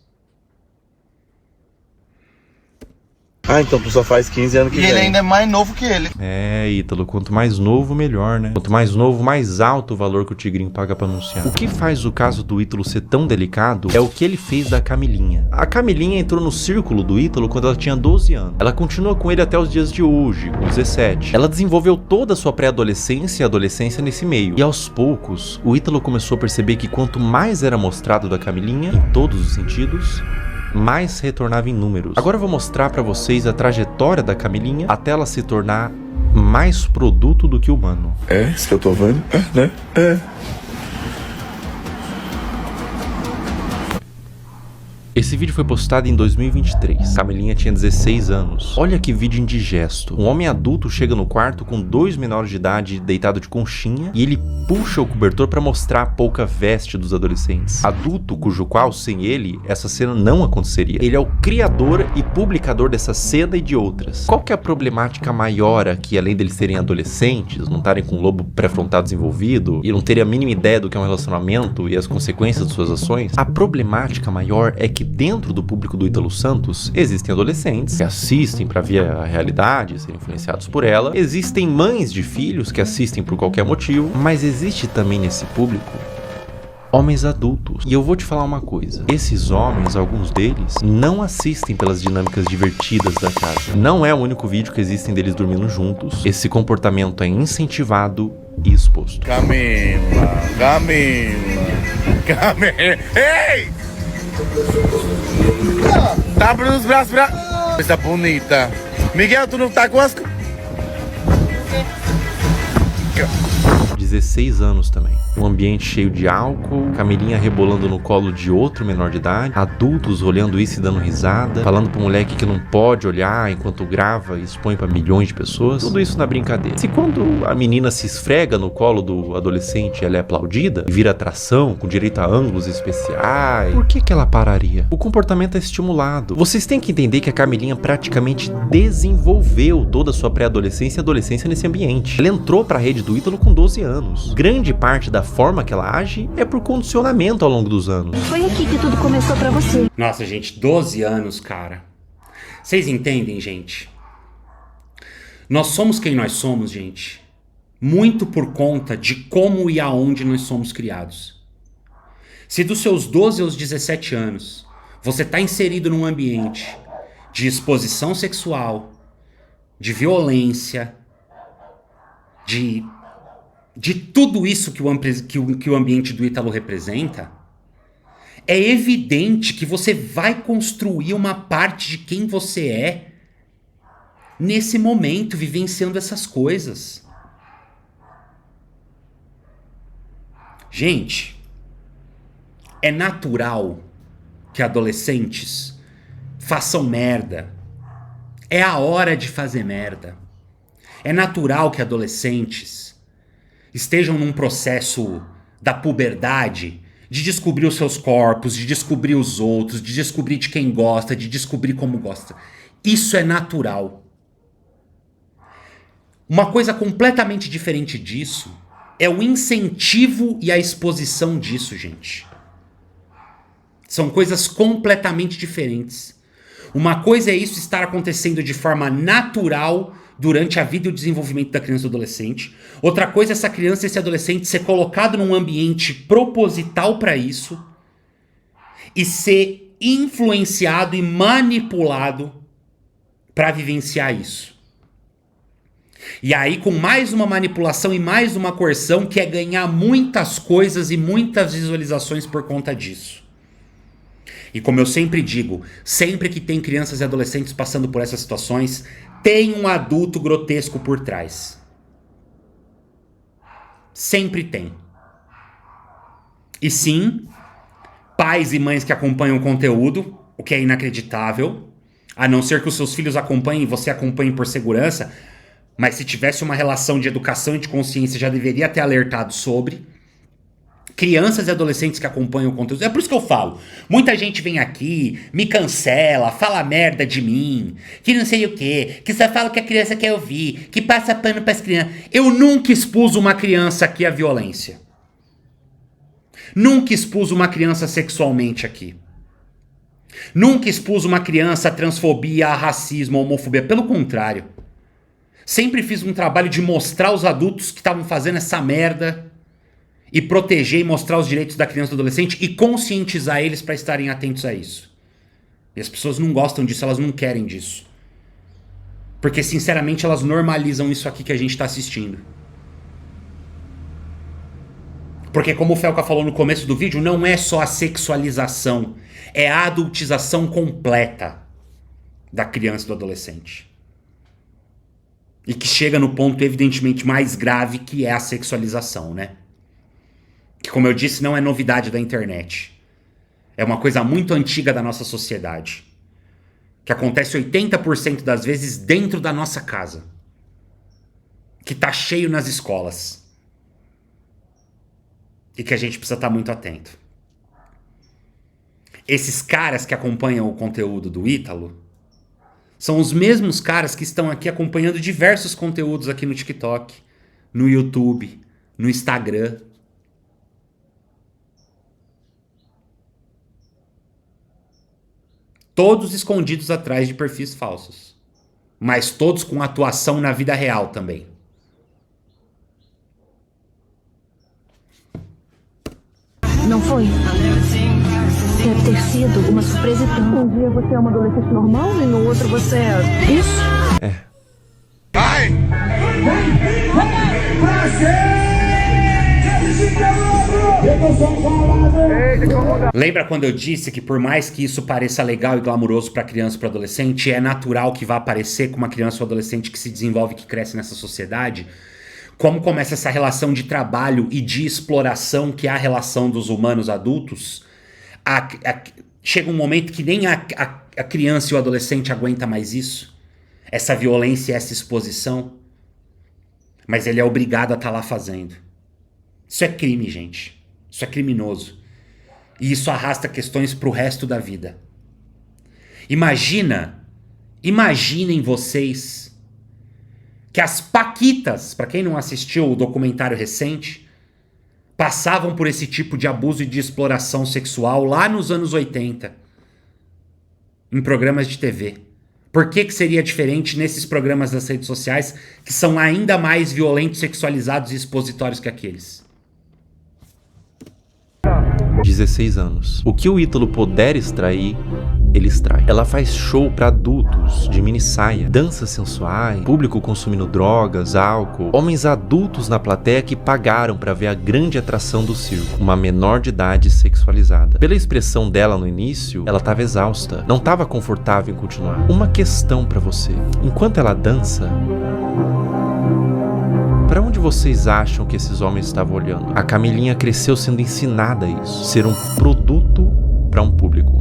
Ah, então tu só faz 15 anos que vem. E ele ainda é mais novo que ele. É, Ítalo, quanto mais novo, melhor, né? Quanto mais novo, mais alto o valor que o Tigrinho paga pra anunciar. O que faz o caso do Ítalo ser tão delicado é o que ele fez da Camilinha. A Camilinha entrou no círculo do Ítalo quando ela tinha 12 anos. Ela continua com ele até os dias de hoje, com 17. Ela desenvolveu toda a sua pré-adolescência e adolescência nesse meio. E aos poucos, o Ítalo começou a perceber que quanto mais era mostrado da Camilinha, em todos os sentidos, mais retornava em números. Agora eu vou mostrar pra vocês a trajetória da Camilinha até ela se tornar mais produto do que humano. É, isso que eu tô vendo, né? É. Esse vídeo foi postado em 2023. Camilinha tinha 16 anos. Olha que vídeo indigesto. Um homem adulto chega no quarto com 2 menores de idade deitado de conchinha e ele puxa o cobertor para mostrar a pouca veste dos adolescentes. Adulto cujo qual, sem ele, essa cena não aconteceria. Ele é o criador e publicador dessa cena e de outras. Qual que é a problemática maior aqui, além deles serem adolescentes, não estarem com o lobo pré-frontal desenvolvido e não terem a mínima ideia do que é um relacionamento e as consequências de suas ações? A problemática maior é que dentro do público do Ítalo Santos existem adolescentes que assistem para ver a realidade, serem influenciados por ela. Existem mães de filhos que assistem por qualquer motivo, mas existe também nesse público homens adultos. E eu vou te falar uma coisa. Esses homens, alguns deles, não assistem pelas dinâmicas divertidas da casa. Não é o único vídeo que existem deles dormindo juntos. Esse comportamento é incentivado e exposto. Camila. Ei! Tá abrindo os braços pra... Coisa bonita. Miguel, tu não tá com as... 16 anos também. Um ambiente cheio de álcool, Camilinha rebolando no colo de outro menor de idade, adultos olhando isso e dando risada, falando pro moleque que não pode olhar enquanto grava e expõe pra milhões de pessoas. Tudo isso na brincadeira. Se quando a menina se esfrega no colo do adolescente ela é aplaudida e vira atração com direito a ângulos especiais, por que ela pararia? O comportamento é estimulado. Vocês têm que entender que a Camilinha praticamente desenvolveu toda a sua pré-adolescência e adolescência nesse ambiente. Ela entrou pra rede do Ítalo com 12 anos. Grande parte da forma que ela age é por condicionamento ao longo dos anos. Foi aqui que tudo começou pra você. Nossa, gente, 12 anos, cara. Vocês entendem, gente? Nós somos quem nós somos, gente, muito por conta de como e aonde nós somos criados. Se dos seus 12 aos 17 anos você tá inserido num ambiente de exposição sexual, de violência, de tudo isso que o ambiente do Ítalo representa, é evidente que você vai construir uma parte de quem você é nesse momento, vivenciando essas coisas. Gente, é natural que adolescentes façam merda. É a hora de fazer merda. É natural que adolescentes estejam num processo da puberdade, de descobrir os seus corpos, de descobrir os outros, de descobrir de quem gosta, de descobrir como gosta. Isso é natural. Uma coisa completamente diferente disso é o incentivo e a exposição disso, gente. São coisas completamente diferentes. Uma coisa é isso estar acontecendo de forma natural durante a vida e o desenvolvimento da criança e do adolescente. Outra coisa é essa criança e esse adolescente ser colocado num ambiente proposital para isso e ser influenciado e manipulado para vivenciar isso. E aí, com mais uma manipulação e mais uma coerção, que é ganhar muitas coisas e muitas visualizações por conta disso. E como eu sempre digo, sempre que tem crianças e adolescentes passando por essas situações, tem um adulto grotesco por trás. Sempre tem. E sim, pais e mães que acompanham o conteúdo, o que é inacreditável, a não ser que os seus filhos acompanhem e você acompanhe por segurança, mas se tivesse uma relação de educação e de consciência já deveria ter alertado sobre. Crianças e adolescentes que acompanham o conteúdo. É por isso que eu falo. Muita gente vem aqui, me cancela, fala merda de mim, que não sei o quê, que só fala o que a criança quer ouvir, que passa pano pras crianças. Eu nunca expus uma criança aqui à violência. Nunca expus uma criança sexualmente aqui. Nunca expus uma criança a transfobia, a racismo, a homofobia. Pelo contrário. Sempre fiz um trabalho de mostrar aos adultos que estavam fazendo essa merda e proteger e mostrar os direitos da criança e do adolescente e conscientizar eles para estarem atentos a isso. E as pessoas não gostam disso, elas não querem disso. Porque, sinceramente, elas normalizam isso aqui que a gente tá assistindo. Porque, como o Felca falou no começo do vídeo, não é só a sexualização, é a adultização completa da criança e do adolescente. E que chega no ponto evidentemente mais grave, que é a sexualização, né? Que, como eu disse, não é novidade da internet. É uma coisa muito antiga da nossa sociedade. Que acontece 80% das vezes dentro da nossa casa. Que tá cheio nas escolas. E que a gente precisa estar muito atento. Esses caras que acompanham o conteúdo do Ítalo são os mesmos caras que estão aqui acompanhando diversos conteúdos aqui no TikTok, no YouTube, no Instagram. Todos escondidos atrás de perfis falsos. Mas todos com atuação na vida real também. Não foi? Deve ter sido uma surpresa e tanto. Um dia você é uma adolescente normal e no outro você é isso? É. Vai! Lembra quando eu disse que por mais que isso pareça legal e glamuroso para criança e para adolescente, é natural que vá aparecer com uma criança ou adolescente que se desenvolve, que cresce nessa sociedade? Como começa essa relação de trabalho e de exploração, que é a relação dos humanos adultos, chega um momento que nem a criança e o adolescente aguenta mais isso, essa violência e essa exposição, mas ele é obrigado a estar lá fazendo. Isso é crime, gente. Isso é criminoso. E isso arrasta questões pro resto da vida. Imaginem vocês que as paquitas, para quem não assistiu o documentário recente, passavam por esse tipo de abuso e de exploração sexual lá nos anos 80, em programas de TV. Por que seria diferente nesses programas das redes sociais, que são ainda mais violentos, sexualizados e expositórios que aqueles? 16 anos. O que o Ítalo puder extrair, ele extrai. Ela faz show pra adultos, de mini saia, danças sensuais, público consumindo drogas, álcool, homens adultos na plateia que pagaram pra ver a grande atração do circo, uma menor de idade sexualizada. Pela expressão dela no início, ela tava exausta, não tava confortável em continuar. Uma questão pra você: enquanto ela dança, pra onde vocês acham que esses homens estavam olhando? A Camilinha cresceu sendo ensinada a isso, ser um produto para um público.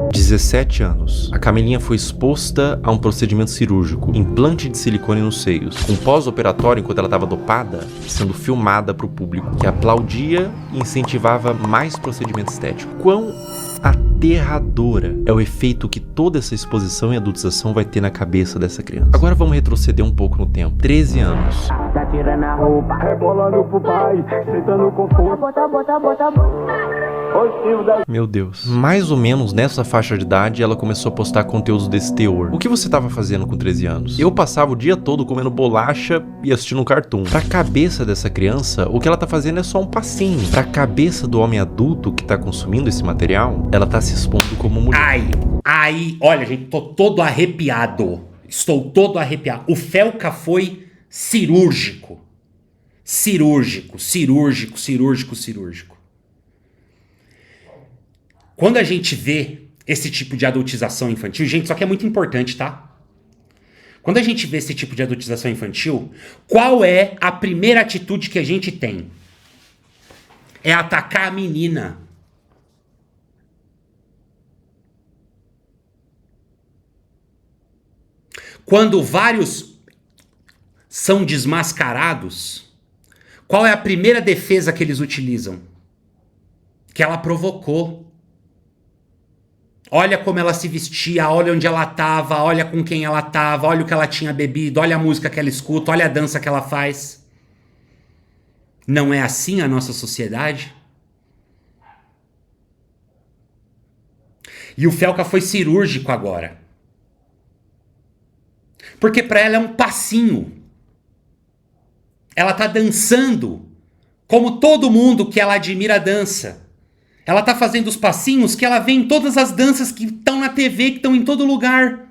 Com 17 anos, a Camilinha foi exposta a um procedimento cirúrgico, implante de silicone nos seios, um pós-operatório enquanto ela estava dopada, sendo filmada para o público, que aplaudia e incentivava mais procedimento estético. Quão aterradora é o efeito que toda essa exposição e adultização vai ter na cabeça dessa criança. Agora vamos retroceder um pouco no tempo. 13 anos. Tá tirando a roupa, rebolando pro pai, sentando com força. Bota. Meu Deus. Mais ou menos nessa faixa de idade, ela começou a postar conteúdos desse teor. O que você estava fazendo com 13 anos? Eu passava o dia todo comendo bolacha e assistindo um cartoon. Pra cabeça dessa criança, o que ela tá fazendo é só um passinho. Pra cabeça do homem adulto que tá consumindo esse material, ela tá se expondo como mulher. Olha, gente, tô todo arrepiado. Estou todo arrepiado. O Felca foi cirúrgico. Cirúrgico. Quando a gente vê esse tipo de adultização infantil, gente, isso aqui é muito importante, tá? Quando a gente vê esse tipo de adultização infantil, qual é a primeira atitude que a gente tem? É atacar a menina. Quando vários são desmascarados, qual é a primeira defesa que eles utilizam? Que ela provocou. Olha como ela se vestia, olha onde ela tava, olha com quem ela tava, olha o que ela tinha bebido, olha a música que ela escuta, olha a dança que ela faz. Não é assim a nossa sociedade? E o Felca foi cirúrgico agora. Porque para ela é um passinho. Ela tá dançando como todo mundo que ela admira dança. Ela tá fazendo os passinhos que ela vê em todas as danças que estão na TV, que estão em todo lugar.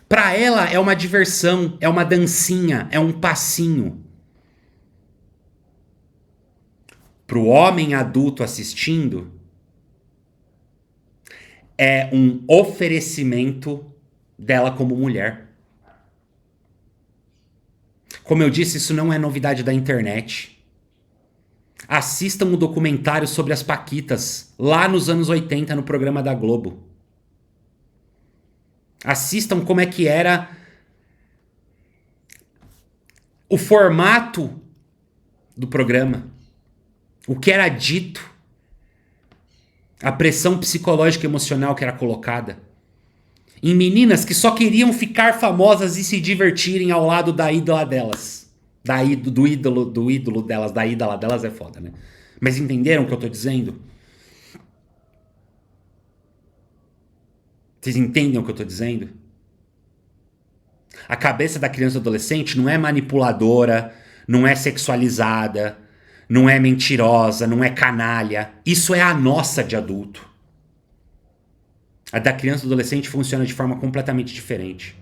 Para ela é uma diversão, é uma dancinha, é um passinho. Para o homem adulto assistindo, é um oferecimento dela como mulher. Como eu disse, isso não é novidade da internet. Assistam o documentário sobre as Paquitas, lá nos anos 80, no programa da Globo. Assistam como é que era o formato do programa. O que era dito. A pressão psicológica e emocional que era colocada. Em meninas que só queriam ficar famosas e se divertirem ao lado da ídola delas. Do ídolo delas. Da ídola delas é foda, né? Mas entenderam o que eu tô dizendo? Vocês entendem o que eu tô dizendo? A cabeça da criança e adolescente não é manipuladora, não é sexualizada, não é mentirosa, não é canalha. Isso é a nossa de adulto. A da criança e adolescente funciona de forma completamente diferente.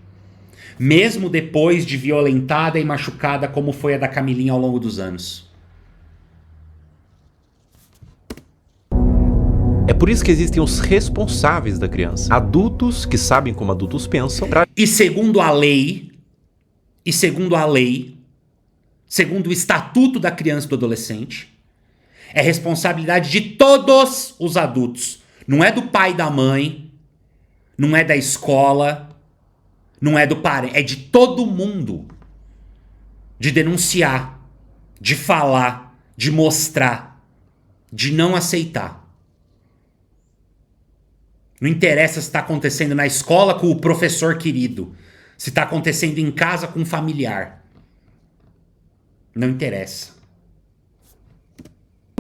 Mesmo depois de violentada e machucada como foi a da Camilinha ao longo dos anos. É por isso que existem os responsáveis da criança. Adultos que sabem como adultos pensam. E segundo a lei, segundo o Estatuto da Criança e do Adolescente, é responsabilidade de todos os adultos. Não é do pai e da mãe, não é da escola, não é do parente, é de todo mundo. De denunciar, de falar, de mostrar, de não aceitar. Não interessa se está acontecendo na escola com o professor querido, se está acontecendo em casa com um familiar. Não interessa.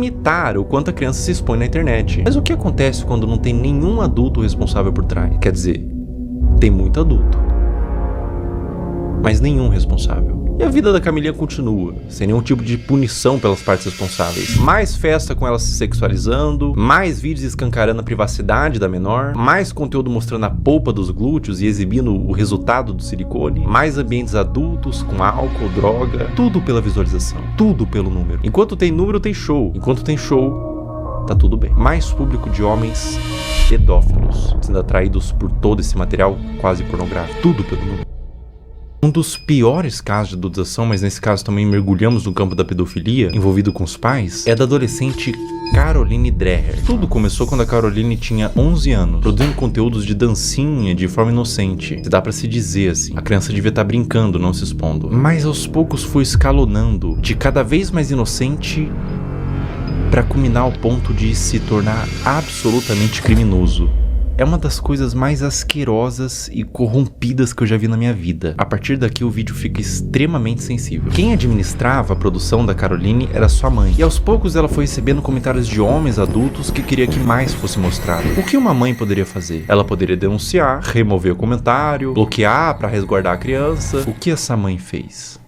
Limitar o quanto a criança se expõe na internet. Mas o que acontece quando não tem nenhum adulto responsável por trás? Quer dizer, tem muito adulto, mas nenhum responsável. E a vida da Camilinha continua, sem nenhum tipo de punição pelas partes responsáveis. Mais festa com ela se sexualizando, mais vídeos escancarando a privacidade da menor, mais conteúdo mostrando a polpa dos glúteos e exibindo o resultado do silicone, mais ambientes adultos com álcool, droga, tudo pela visualização, tudo pelo número. Enquanto tem número, tem show. Enquanto tem show, tá tudo bem. Mais público de homens pedófilos, sendo atraídos por todo esse material quase pornográfico, tudo pelo número. Um dos piores casos de adulteração, mas nesse caso também mergulhamos no campo da pedofilia, envolvido com os pais, é da adolescente Caroline Dreher. Tudo começou quando a Caroline tinha 11 anos, produzindo conteúdos de dancinha de forma inocente. Se dá pra se dizer assim. A criança devia estar brincando, não se expondo. Mas aos poucos foi escalonando, de cada vez mais inocente, pra culminar ao ponto de se tornar absolutamente criminoso. É uma das coisas mais asquerosas e corrompidas que eu já vi na minha vida. A partir daqui o vídeo fica extremamente sensível. Quem administrava a produção da Caroline era sua mãe. E aos poucos ela foi recebendo comentários de homens adultos que queria que mais fosse mostrado. O que uma mãe poderia fazer? Ela poderia denunciar, remover o comentário, bloquear para resguardar a criança. O que essa mãe fez?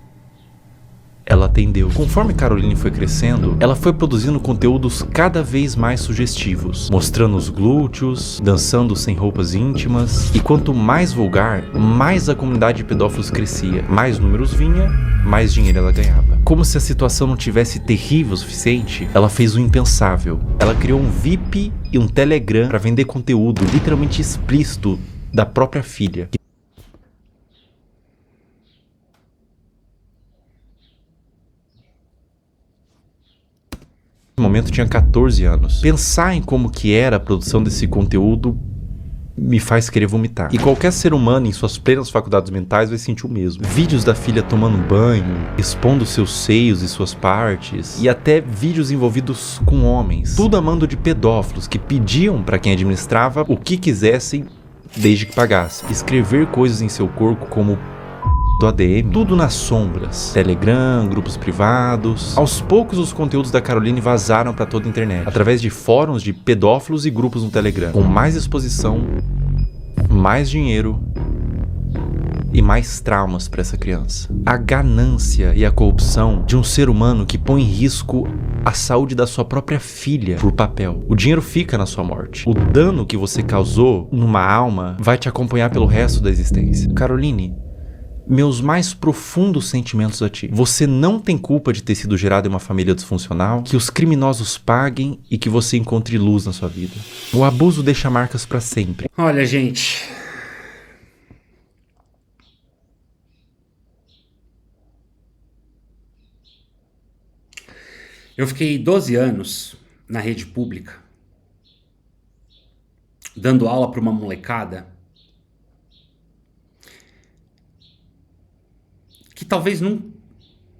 Ela atendeu. Conforme Caroline foi crescendo, ela foi produzindo conteúdos cada vez mais sugestivos, mostrando os glúteos, dançando sem roupas íntimas, e quanto mais vulgar, mais a comunidade de pedófilos crescia, mais números vinha, mais dinheiro ela ganhava. Como se a situação não tivesse terrível o suficiente, ela fez o impensável. Ela criou um VIP e um Telegram para vender conteúdo literalmente explícito da própria filha. No momento tinha 14 anos. Pensar em como que era a produção desse conteúdo me faz querer vomitar. E qualquer ser humano em suas plenas faculdades mentais vai sentir o mesmo. Vídeos da filha tomando banho, expondo seus seios e suas partes, e até vídeos envolvidos com homens. Tudo a mando de pedófilos que pediam para quem administrava o que quisessem desde que pagasse. Escrever coisas em seu corpo como do ADM, tudo nas sombras. Telegram, grupos privados. Aos poucos os conteúdos da Caroline vazaram pra toda a internet, através de fóruns de pedófilos e grupos no Telegram, com mais exposição, mais dinheiro e mais traumas para essa criança. A ganância e a corrupção de um ser humano que põe em risco a saúde da sua própria filha por papel. O dinheiro fica na sua morte. O dano que você causou numa alma vai te acompanhar pelo resto da existência. Caroline, meus mais profundos sentimentos a ti. Você não tem culpa de ter sido gerado em uma família disfuncional, que os criminosos paguem e que você encontre luz na sua vida. O abuso deixa marcas para sempre. Olha, gente... Eu fiquei 12 anos na rede pública, dando aula para uma molecada que talvez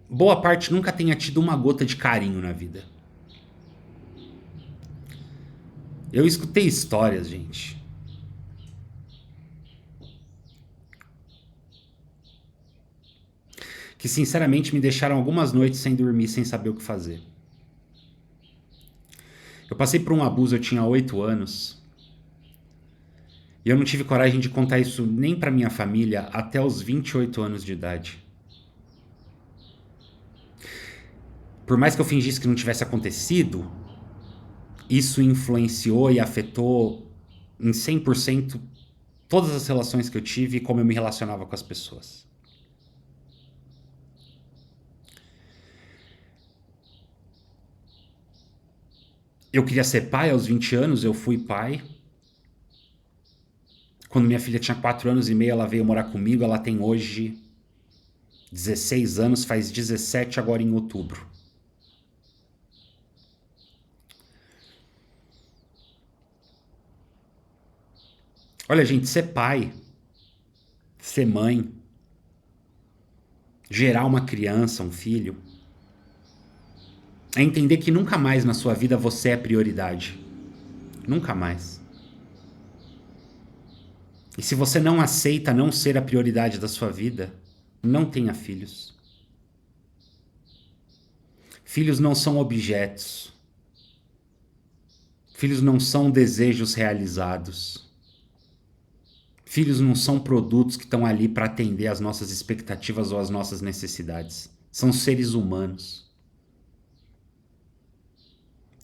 boa parte nunca tenha tido uma gota de carinho na vida. Eu escutei histórias, gente. Que sinceramente me deixaram algumas noites sem dormir, sem saber o que fazer. Eu passei por um abuso, eu tinha 8 anos. E eu não tive coragem de contar isso nem pra minha família até os 28 anos de idade. Por mais que eu fingisse que não tivesse acontecido, isso influenciou e afetou em 100% todas as relações que eu tive e como eu me relacionava com as pessoas. Eu queria ser pai aos 20 anos, eu fui pai. Quando minha filha tinha 4 anos e meio, ela veio morar comigo. Ela tem hoje 16 anos, faz 17 agora em outubro. Olha, gente, ser pai, ser mãe, gerar uma criança, um filho, é entender que nunca mais na sua vida você é prioridade. Nunca mais. E se você não aceita não ser a prioridade da sua vida, não tenha filhos. Filhos não são objetos. Filhos não são desejos realizados. Filhos não são produtos que estão ali para atender às nossas expectativas ou às nossas necessidades. São seres humanos.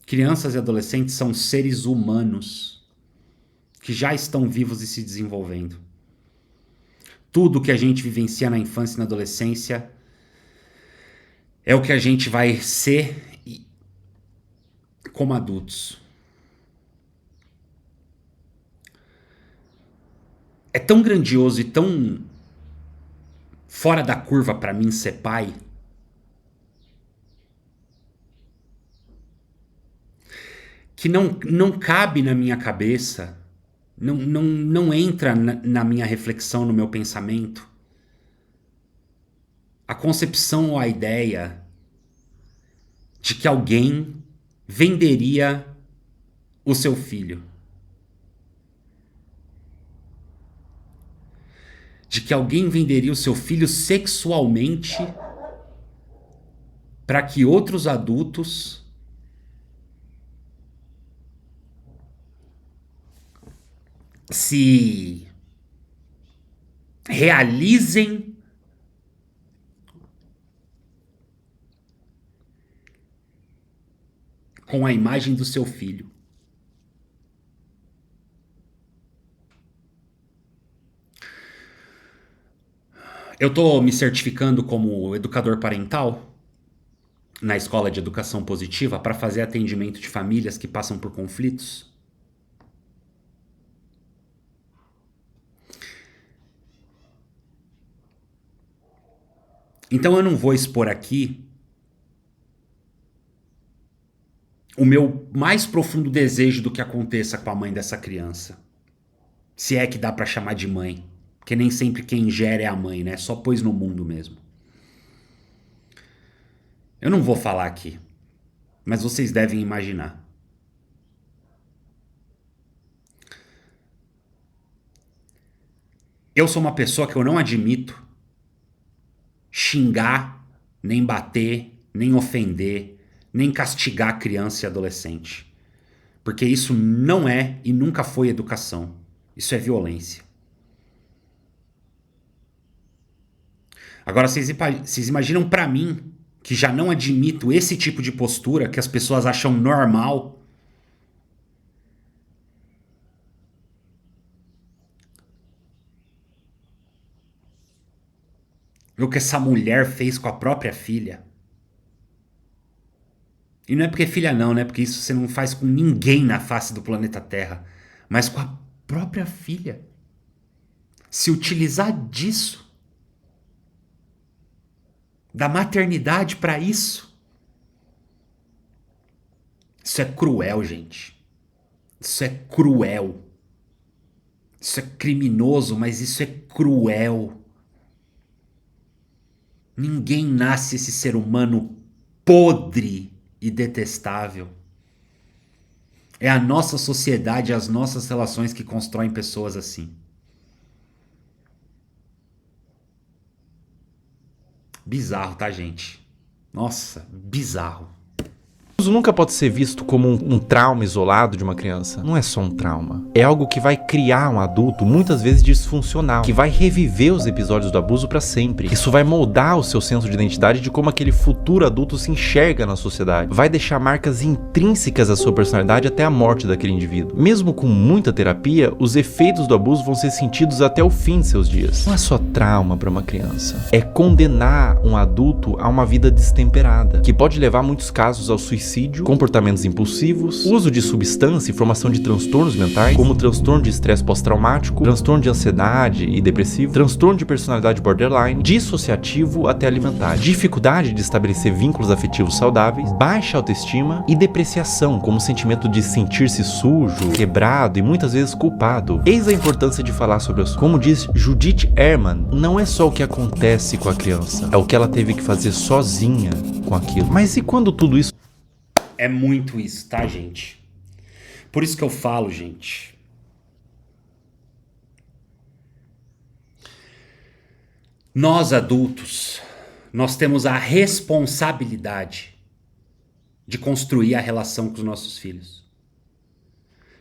Crianças e adolescentes são seres humanos que já estão vivos e se desenvolvendo. Tudo que a gente vivencia na infância e na adolescência é o que a gente vai ser como adultos. É tão grandioso e tão fora da curva para mim ser pai, que não cabe na minha cabeça, não entra na minha reflexão, no meu pensamento, a concepção ou a ideia de que alguém venderia o seu filho. De que alguém venderia o seu filho sexualmente para que outros adultos se realizem com a imagem do seu filho. Eu estou me certificando como educador parental na Escola de Educação Positiva para fazer atendimento de famílias que passam por conflitos. Então eu não vou expor aqui o meu mais profundo desejo do que aconteça com a mãe dessa criança. Se é que dá pra chamar de mãe. Porque nem sempre quem gera é a mãe, né? Só pôs no mundo mesmo. Eu não vou falar aqui. Mas vocês devem imaginar. Eu sou uma pessoa que eu não admito xingar, nem bater, nem ofender, nem castigar criança e adolescente. Porque isso não é e nunca foi educação. Isso é violência. Agora, vocês imaginam pra mim, que já não admito esse tipo de postura, que as pessoas acham normal, o que essa mulher fez com a própria filha. E não é porque filha não, né? Porque isso você não faz com ninguém na face do planeta Terra. Mas com a própria filha. Se utilizar disso, da maternidade pra isso. Isso é cruel, gente. Isso é cruel. Isso é criminoso, mas isso é cruel. Ninguém nasce esse ser humano podre e detestável. É a nossa sociedade, as nossas relações que constroem pessoas assim. Bizarro, tá, gente? Nossa, bizarro. O abuso nunca pode ser visto como um trauma isolado de uma criança. Não é só um trauma. É algo que vai criar um adulto muitas vezes disfuncional, que vai reviver os episódios do abuso pra sempre. Isso vai moldar o seu senso de identidade de como aquele futuro adulto se enxerga na sociedade. Vai deixar marcas intrínsecas à sua personalidade até a morte daquele indivíduo. Mesmo com muita terapia, os efeitos do abuso vão ser sentidos até o fim de seus dias. Não é só trauma pra uma criança. É condenar um adulto a uma vida destemperada, que pode levar muitos casos ao suicídio, comportamentos impulsivos, uso de substância e formação de transtornos mentais, como transtorno de estresse pós-traumático, transtorno de ansiedade e depressivo, transtorno de personalidade borderline, dissociativo até alimentar, dificuldade de estabelecer vínculos afetivos saudáveis, baixa autoestima e depreciação, como sentimento de sentir-se sujo, quebrado e muitas vezes culpado. Eis a importância de falar sobre isso. Como diz Judith Herman, não é só o que acontece com a criança, é o que ela teve que fazer sozinha com aquilo. Mas e quando tudo isso... É muito isso, tá, gente? Por isso que eu falo, gente. Nós adultos, nós temos a responsabilidade de construir a relação com os nossos filhos.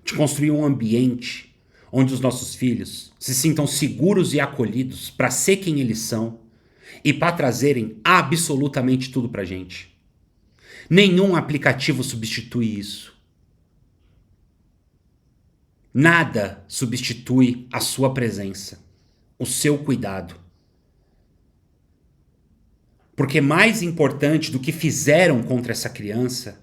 De construir um ambiente onde os nossos filhos se sintam seguros e acolhidos para ser quem eles são e para trazerem absolutamente tudo pra gente. Nenhum aplicativo substitui isso. Nada substitui a sua presença, o seu cuidado. Porque mais importante do que fizeram contra essa criança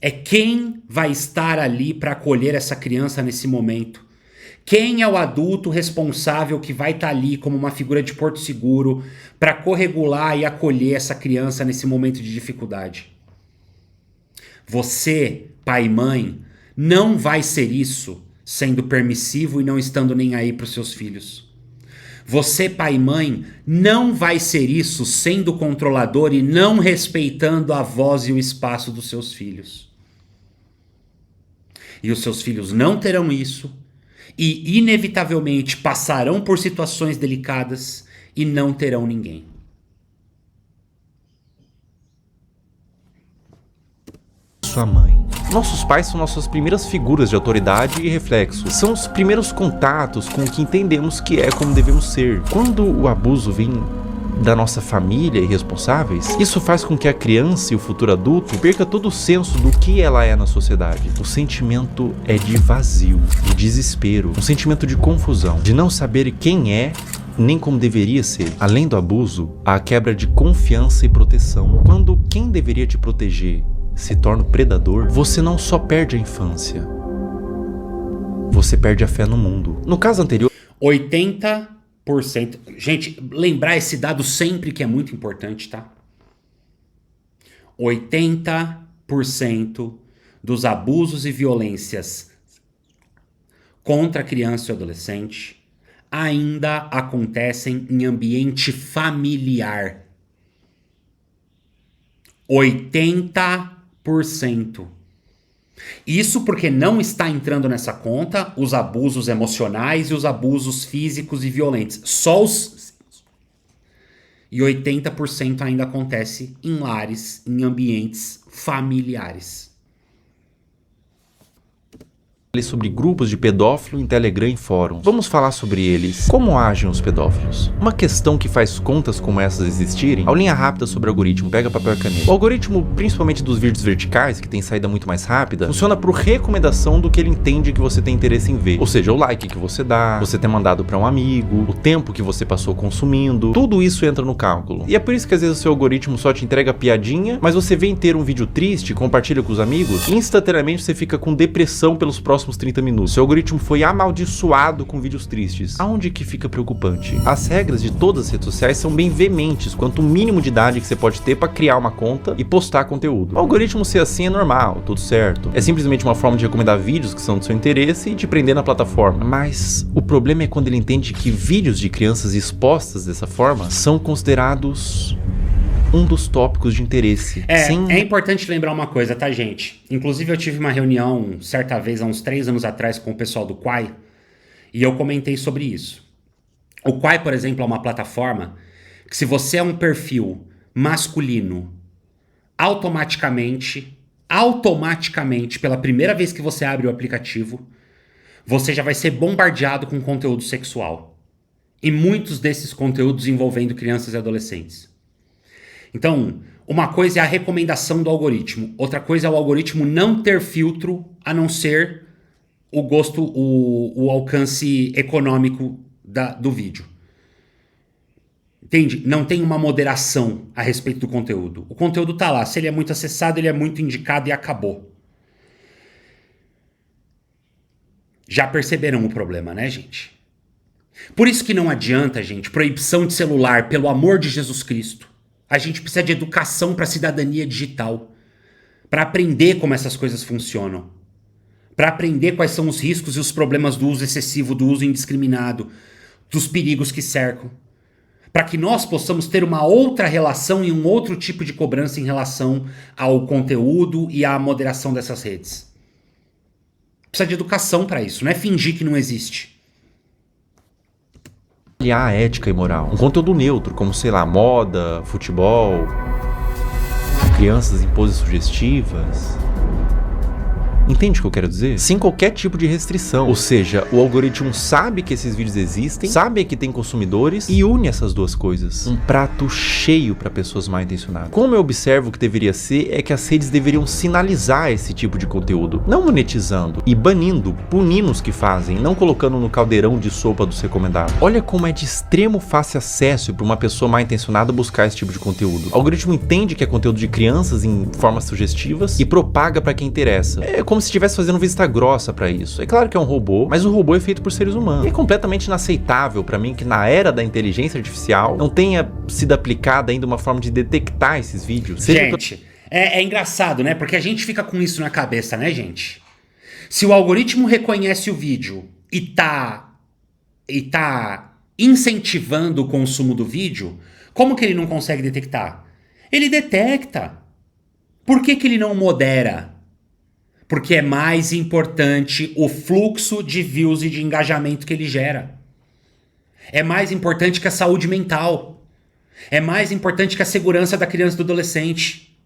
é quem vai estar ali para acolher essa criança nesse momento. Quem é o adulto responsável que vai estar ali como uma figura de porto seguro para corregular e acolher essa criança nesse momento de dificuldade? Você, pai e mãe, não vai ser isso sendo permissivo e não estando nem aí para os seus filhos. Você, pai e mãe, não vai ser isso sendo controlador e não respeitando a voz e o espaço dos seus filhos. E os seus filhos não terão isso e inevitavelmente passarão por situações delicadas e não terão ninguém. Sua mãe. Nossos pais são nossas primeiras figuras de autoridade e reflexo. São os primeiros contatos com o que entendemos que é como devemos ser. Quando o abuso vem da nossa família e responsáveis, isso faz com que a criança e o futuro adulto perca todo o senso do que ela é na sociedade. O sentimento é de vazio, de desespero, um sentimento de confusão, de não saber quem é nem como deveria ser. Além do abuso, há a quebra de confiança e proteção. Quando quem deveria te proteger se torna o predador, você não só perde a infância, você perde a fé no mundo. No caso anterior, 80%. Gente, lembrar esse dado sempre que é muito importante, tá? 80% dos abusos e violências contra criança e adolescente ainda acontecem em ambiente familiar. 80%. Isso porque não está entrando nessa conta os abusos emocionais e os abusos físicos e violentos. Só os... E 80% ainda acontece em lares, em ambientes familiares. Sobre grupos de pedófilo em Telegram e fóruns. Vamos falar sobre eles. Como agem os pedófilos? Uma questão que faz contas como essas existirem. Aulinha rápida sobre algoritmo, pega papel e caneta. O algoritmo, principalmente dos vídeos verticais, que tem saída muito mais rápida, funciona por recomendação do que ele entende que você tem interesse em ver. Ou seja, o like que você dá, você ter mandado para um amigo, o tempo que você passou consumindo, tudo isso entra no cálculo. E é por isso que às vezes o seu algoritmo só te entrega piadinha, mas você vê inteiro um vídeo triste, compartilha com os amigos, e instantaneamente você fica com depressão pelos próximos 30 minutos. Seu algoritmo foi amaldiçoado com vídeos tristes. Aonde que fica preocupante? As regras de todas as redes sociais são bem veementes quanto o mínimo de idade que você pode ter para criar uma conta e postar conteúdo. O algoritmo ser assim é normal, tudo certo. É simplesmente uma forma de recomendar vídeos que são do seu interesse e te prender na plataforma. Mas o problema é quando ele entende que vídeos de crianças expostas dessa forma são considerados um dos tópicos de interesse. É importante lembrar uma coisa, tá, gente? Inclusive eu tive uma reunião certa vez, há uns 3 anos atrás, com o pessoal do Quai, e eu comentei sobre isso. O Quai, por exemplo, é uma plataforma que, se você é um perfil masculino, automaticamente, pela primeira vez que você abre o aplicativo, você já vai ser bombardeado com conteúdo sexual. E muitos desses conteúdos envolvendo crianças e adolescentes. Então, uma coisa é a recomendação do algoritmo, outra coisa é o algoritmo não ter filtro, a não ser o gosto, o alcance econômico do vídeo. Entende? Não tem uma moderação a respeito do conteúdo. O conteúdo tá lá, se ele é muito acessado, ele é muito indicado e acabou. Já perceberam o problema, né, gente? Por isso que não adianta, gente, proibição de celular, pelo amor de Jesus Cristo. A gente precisa de educação para a cidadania digital, para aprender como essas coisas funcionam, para aprender quais são os riscos e os problemas do uso excessivo, do uso indiscriminado, dos perigos que cercam, para que nós possamos ter uma outra relação e um outro tipo de cobrança em relação ao conteúdo e à moderação dessas redes. Precisa de educação para isso, não é fingir que não existe. A ética e moral. Um conteúdo neutro, como, sei lá, moda, futebol, crianças em poses sugestivas. Entende o que eu quero dizer? Sem qualquer tipo de restrição. Ou seja, o algoritmo sabe que esses vídeos existem, sabe que tem consumidores e une essas duas coisas. Um prato cheio para pessoas mal intencionadas. Como eu observo que deveria ser, é que as redes deveriam sinalizar esse tipo de conteúdo, não monetizando e banindo, punindo os que fazem, não colocando no caldeirão de sopa dos recomendados. Olha como é de extremo fácil acesso para uma pessoa mal intencionada buscar esse tipo de conteúdo. O algoritmo entende que é conteúdo de crianças em formas sugestivas e propaga para quem interessa. É como se estivesse fazendo vista grossa pra isso. É claro que é um robô, mas o robô é feito por seres humanos. E é completamente inaceitável pra mim que na era da inteligência artificial não tenha sido aplicada ainda uma forma de detectar esses vídeos. Gente, é engraçado, né? Porque a gente fica com isso na cabeça, né, gente? Se o algoritmo reconhece o vídeo e tá incentivando o consumo do vídeo, como que ele não consegue detectar? Ele detecta. Por que ele não modera? Porque é mais importante o fluxo de views e de engajamento que ele gera. É mais importante que a saúde mental. É mais importante que a segurança da criança e do adolescente.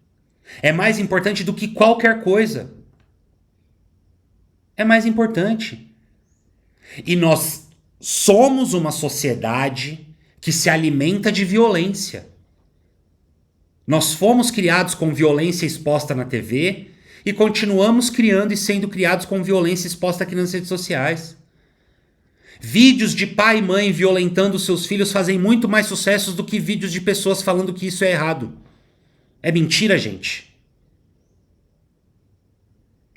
É mais importante do que qualquer coisa. É mais importante. E nós somos uma sociedade que se alimenta de violência. Nós fomos criados com violência exposta na TV e continuamos criando e sendo criados com violência exposta aqui nas redes sociais. Vídeos de pai e mãe violentando seus filhos fazem muito mais sucessos do que vídeos de pessoas falando que isso é errado. É mentira, gente.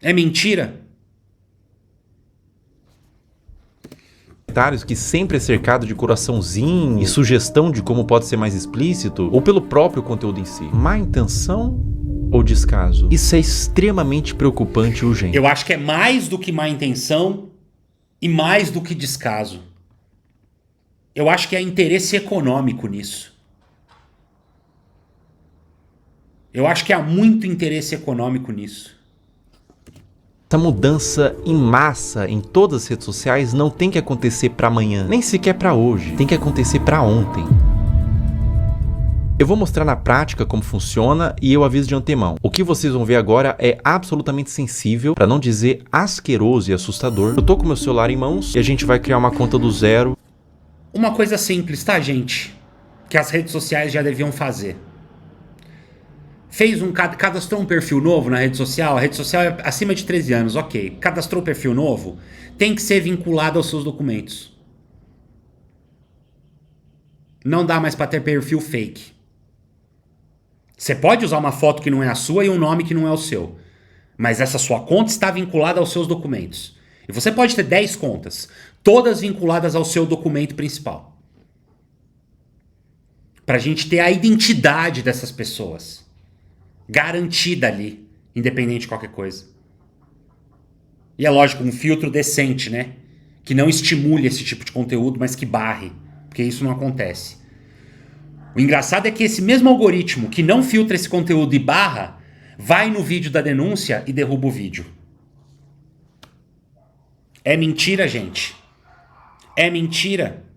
É mentira. Que sempre é cercado de coraçãozinho e sugestão de como pode ser mais explícito, ou pelo próprio conteúdo em si. Má intenção ou descaso? Isso é extremamente preocupante e urgente. Eu acho que é mais do que má intenção e mais do que descaso. Eu acho que há interesse econômico nisso. Eu acho que há muito interesse econômico nisso. Essa mudança em massa em todas as redes sociais não tem que acontecer para amanhã, nem sequer para hoje. Tem que acontecer para ontem. Eu vou mostrar na prática como funciona e eu aviso de antemão. O que vocês vão ver agora é absolutamente sensível, para não dizer asqueroso e assustador. Eu tô com meu celular em mãos e a gente vai criar uma conta do zero. Uma coisa simples, tá, gente? Que as redes sociais já deviam fazer. Cadastrou um perfil novo na rede social, a rede social é acima de 13 anos, ok. Cadastrou um perfil novo, tem que ser vinculado aos seus documentos. Não dá mais pra ter perfil fake. Você pode usar uma foto que não é a sua e um nome que não é o seu. Mas essa sua conta está vinculada aos seus documentos. E você pode ter 10 contas, todas vinculadas ao seu documento principal. Pra gente ter a identidade dessas pessoas garantida ali, independente de qualquer coisa. E é lógico, um filtro decente, né? Que não estimule esse tipo de conteúdo, mas que barre. Porque isso não acontece. O engraçado é que esse mesmo algoritmo que não filtra esse conteúdo e barra, vai no vídeo da denúncia e derruba o vídeo. É mentira, gente. É mentira.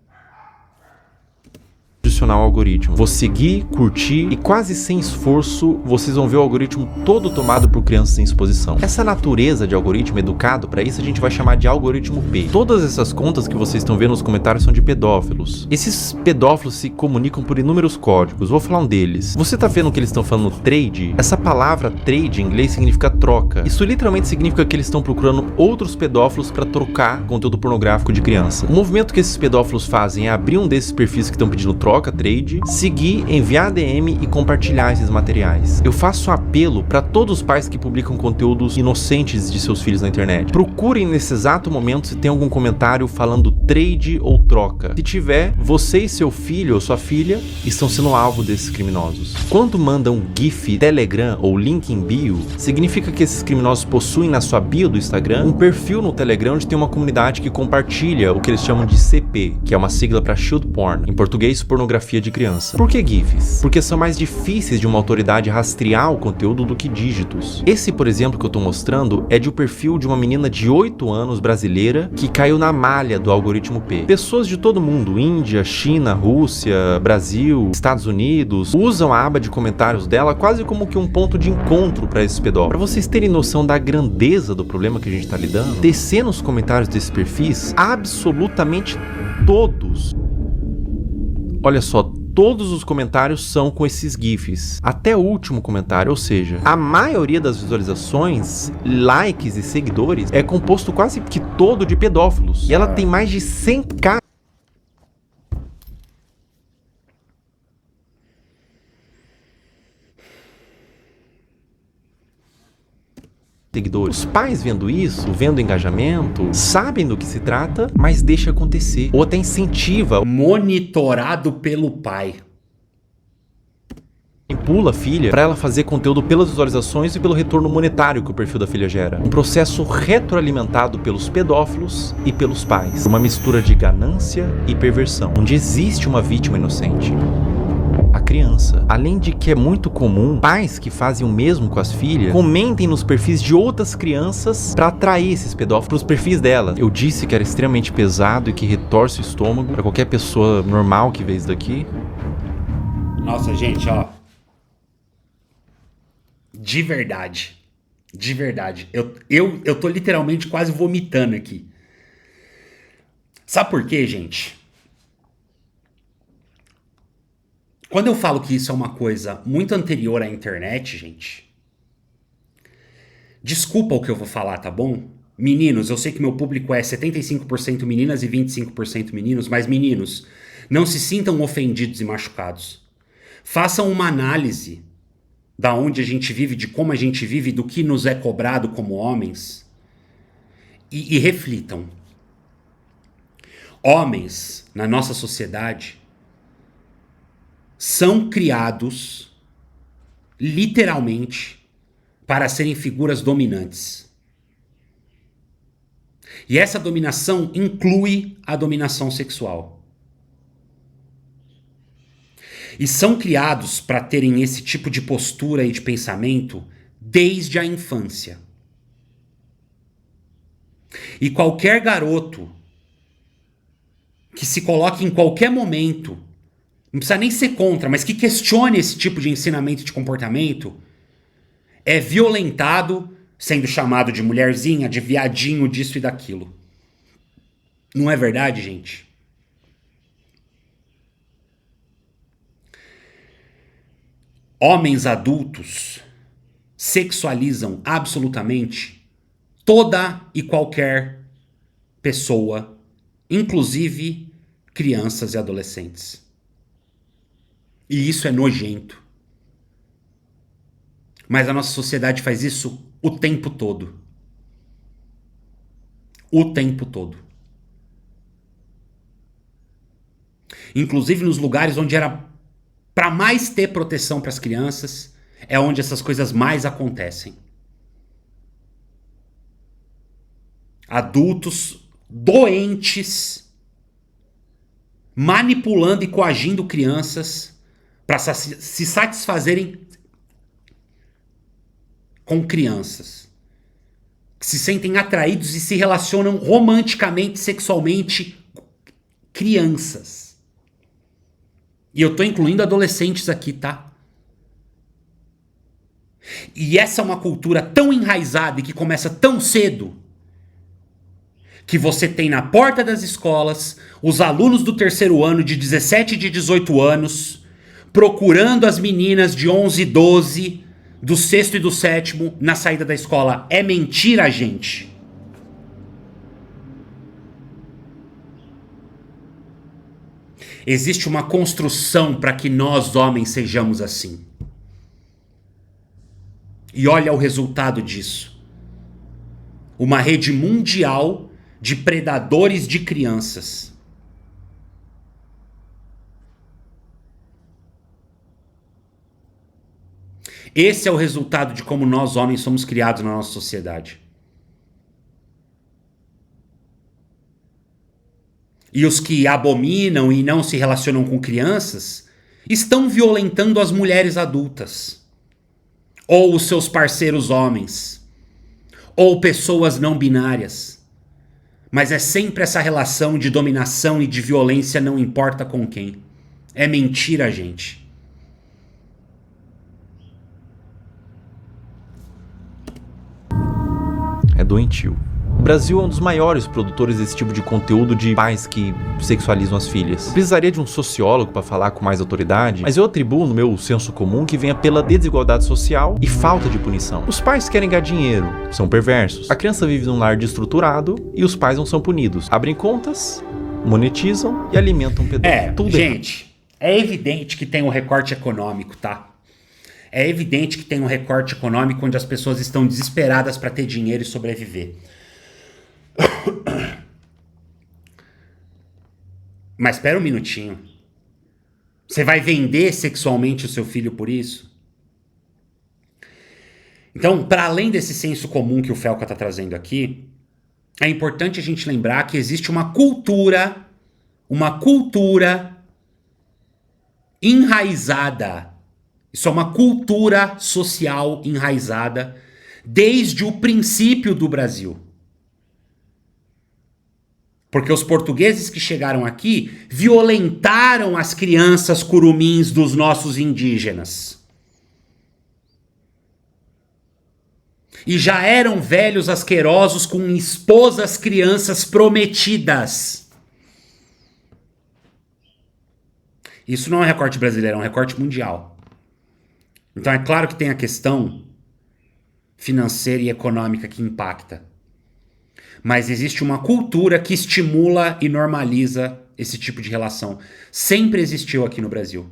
Adicionar o algoritmo. Vou seguir, curtir e quase sem esforço vocês vão ver o algoritmo todo tomado por crianças em exposição. Essa natureza de algoritmo educado, para isso a gente vai chamar de algoritmo P. Todas essas contas que vocês estão vendo nos comentários são de pedófilos. Esses pedófilos se comunicam por inúmeros códigos. Vou falar um deles. Você tá vendo que eles estão falando trade? Essa palavra trade em inglês significa troca. Isso literalmente significa que eles estão procurando outros pedófilos para trocar conteúdo pornográfico de criança. O movimento que esses pedófilos fazem é abrir um desses perfis que estão pedindo troca, trade, seguir, enviar DM e compartilhar esses materiais. Eu faço um apelo para todos os pais que publicam conteúdos inocentes de seus filhos na internet. Procurem nesse exato momento se tem algum comentário falando trade ou troca. Se tiver, você e seu filho ou sua filha estão sendo alvo desses criminosos. Quando mandam GIF, Telegram ou link em bio, significa que esses criminosos possuem na sua bio do Instagram um perfil no Telegram onde tem uma comunidade que compartilha o que eles chamam de CP, que é uma sigla para Child Porn, em português pornografia de criança. Por que GIFs? Porque são mais difíceis de uma autoridade rastrear o conteúdo do que dígitos. Esse, por exemplo, que eu tô mostrando é de um perfil de uma menina de 8 anos brasileira que caiu na malha do algoritmo P. Pessoas de todo mundo, Índia, China, Rússia, Brasil, Estados Unidos, usam a aba de comentários dela quase como que um ponto de encontro para esses pedófilos. Para vocês terem noção da grandeza do problema que a gente tá lidando, descer nos comentários desses perfis, absolutamente todos, olha só, todos os comentários são com esses GIFs. Até o último comentário, ou seja, a maioria das visualizações, likes e seguidores é composto quase que todo de pedófilos. E ela tem mais de 100k seguidores. Os pais vendo isso, vendo engajamento, sabem do que se trata, mas deixa acontecer. Ou até incentiva. Monitorado pelo pai. Empula a filha para ela fazer conteúdo pelas visualizações e pelo retorno monetário que o perfil da filha gera. Um processo retroalimentado pelos pedófilos e pelos pais. Uma mistura de ganância e perversão, onde existe uma vítima inocente. A criança. Além de que é muito comum pais que fazem o mesmo com as filhas comentem nos perfis de outras crianças para atrair esses pedófilos para os perfis dela. Eu disse que era extremamente pesado e que retorce o estômago para qualquer pessoa normal que vê isso daqui. Nossa, gente, ó. De verdade. De verdade. Eu tô literalmente quase vomitando aqui. Sabe por quê, gente? Quando eu falo que isso é uma coisa muito anterior à internet, gente, desculpa o que eu vou falar, tá bom? Meninos, eu sei que meu público é 75% meninas e 25% meninos, mas meninos, não se sintam ofendidos e machucados. Façam uma análise da onde a gente vive, de como a gente vive, do que nos é cobrado como homens e reflitam. Homens, na nossa sociedade, são criados, literalmente, para serem figuras dominantes. E essa dominação inclui a dominação sexual. E são criados para terem esse tipo de postura e de pensamento desde a infância. E qualquer garoto que se coloque em qualquer momento não precisa nem ser contra, mas que questione esse tipo de ensinamento e de comportamento, é violentado, sendo chamado de mulherzinha, de viadinho, disso e daquilo. Não é verdade, gente? Homens adultos sexualizam absolutamente toda e qualquer pessoa, inclusive crianças e adolescentes. E isso é nojento. Mas a nossa sociedade faz isso o tempo todo. O tempo todo. Inclusive nos lugares onde era para mais ter proteção para as crianças, é onde essas coisas mais acontecem. Adultos doentes manipulando e coagindo crianças para se satisfazerem com crianças. Que se sentem atraídos e se relacionam romanticamente, sexualmente com crianças. E eu tô incluindo adolescentes aqui, tá? E essa é uma cultura tão enraizada e que começa tão cedo que você tem na porta das escolas os alunos do terceiro ano de 17 e de 18 anos procurando as meninas de 11 e 12 do sexto e do sétimo na saída da escola. É mentira, gente. Existe uma construção para que nós, homens, sejamos assim. E olha o resultado disso. Uma rede mundial de predadores de crianças. Esse é o resultado de como nós, homens, somos criados na nossa sociedade. E os que abominam e não se relacionam com crianças estão violentando as mulheres adultas, ou os seus parceiros homens, ou pessoas não binárias. Mas é sempre essa relação de dominação e de violência, não importa com quem. É mentira, gente. É doentio. O Brasil é um dos maiores produtores desse tipo de conteúdo de pais que sexualizam as filhas. Eu precisaria de um sociólogo para falar com mais autoridade, mas eu atribuo no meu senso comum que venha pela desigualdade social e falta de punição. Os pais querem ganhar dinheiro, são perversos. A criança vive num lar destruturado e os pais não são punidos. Abrem contas, monetizam e alimentam pedófilos. Gente, é evidente que tem um recorte econômico, tá? É evidente que tem um recorte econômico onde as pessoas estão desesperadas para ter dinheiro e sobreviver. Mas espera um minutinho. Você vai vender sexualmente o seu filho por isso? Então, para além desse senso comum que o Felca está trazendo aqui, é importante a gente lembrar que existe uma cultura enraizada. Isso é uma cultura social enraizada desde o princípio do Brasil. Porque os portugueses que chegaram aqui violentaram as crianças curumins dos nossos indígenas. E já eram velhos asquerosos com esposas crianças prometidas. Isso não é um recorte brasileiro, é um recorte mundial. Então é claro que tem a questão financeira e econômica que impacta. Mas existe uma cultura que estimula e normaliza esse tipo de relação. Sempre existiu aqui no Brasil.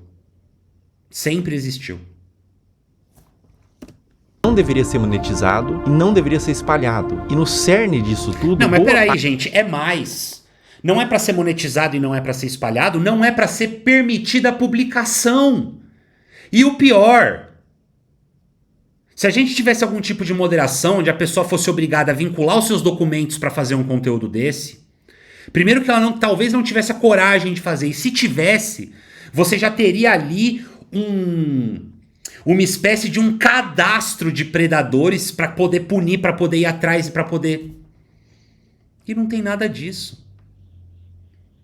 Sempre existiu. Não deveria ser monetizado e não deveria ser espalhado. E no cerne disso tudo... Não, mas peraí, gente, é mais. Não é pra ser monetizado e não é pra ser espalhado, não é pra ser permitida a publicação. E o pior... Se a gente tivesse algum tipo de moderação, onde a pessoa fosse obrigada a vincular os seus documentos para fazer um conteúdo desse, primeiro que ela talvez não tivesse a coragem de fazer, e se tivesse, você já teria ali uma espécie de um cadastro de predadores para poder punir, para poder ir atrás e para poder... E não tem nada disso.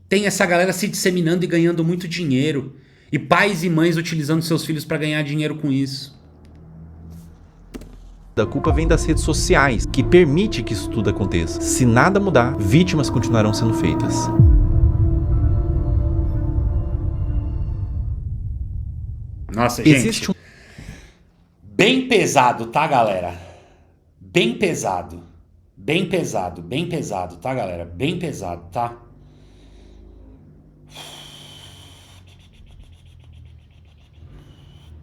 Tem essa galera se disseminando e ganhando muito dinheiro. E pais e mães utilizando seus filhos para ganhar dinheiro com isso. A culpa vem das redes sociais, que permite que isso tudo aconteça. Se nada mudar, vítimas continuarão sendo feitas. Nossa, gente, bem pesado, tá, galera? Bem pesado. Bem pesado, tá, galera? Bem pesado, tá?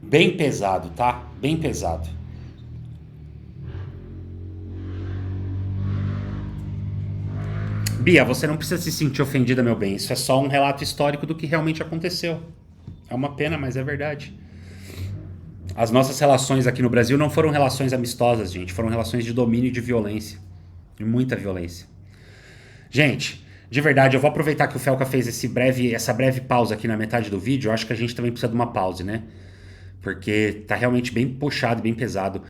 Bem pesado, tá? Bem pesado. Bia, você não precisa se sentir ofendida, meu bem. Isso é só um relato histórico do que realmente aconteceu. É uma pena, mas é verdade. As nossas relações aqui no Brasil não foram relações amistosas, gente. Foram relações de domínio e de violência. De muita violência. Gente, de verdade, eu vou aproveitar que o Felca fez essa breve pausa aqui na metade do vídeo. Eu acho que a gente também precisa de uma pause, né? Porque tá realmente bem puxado, bem pesado.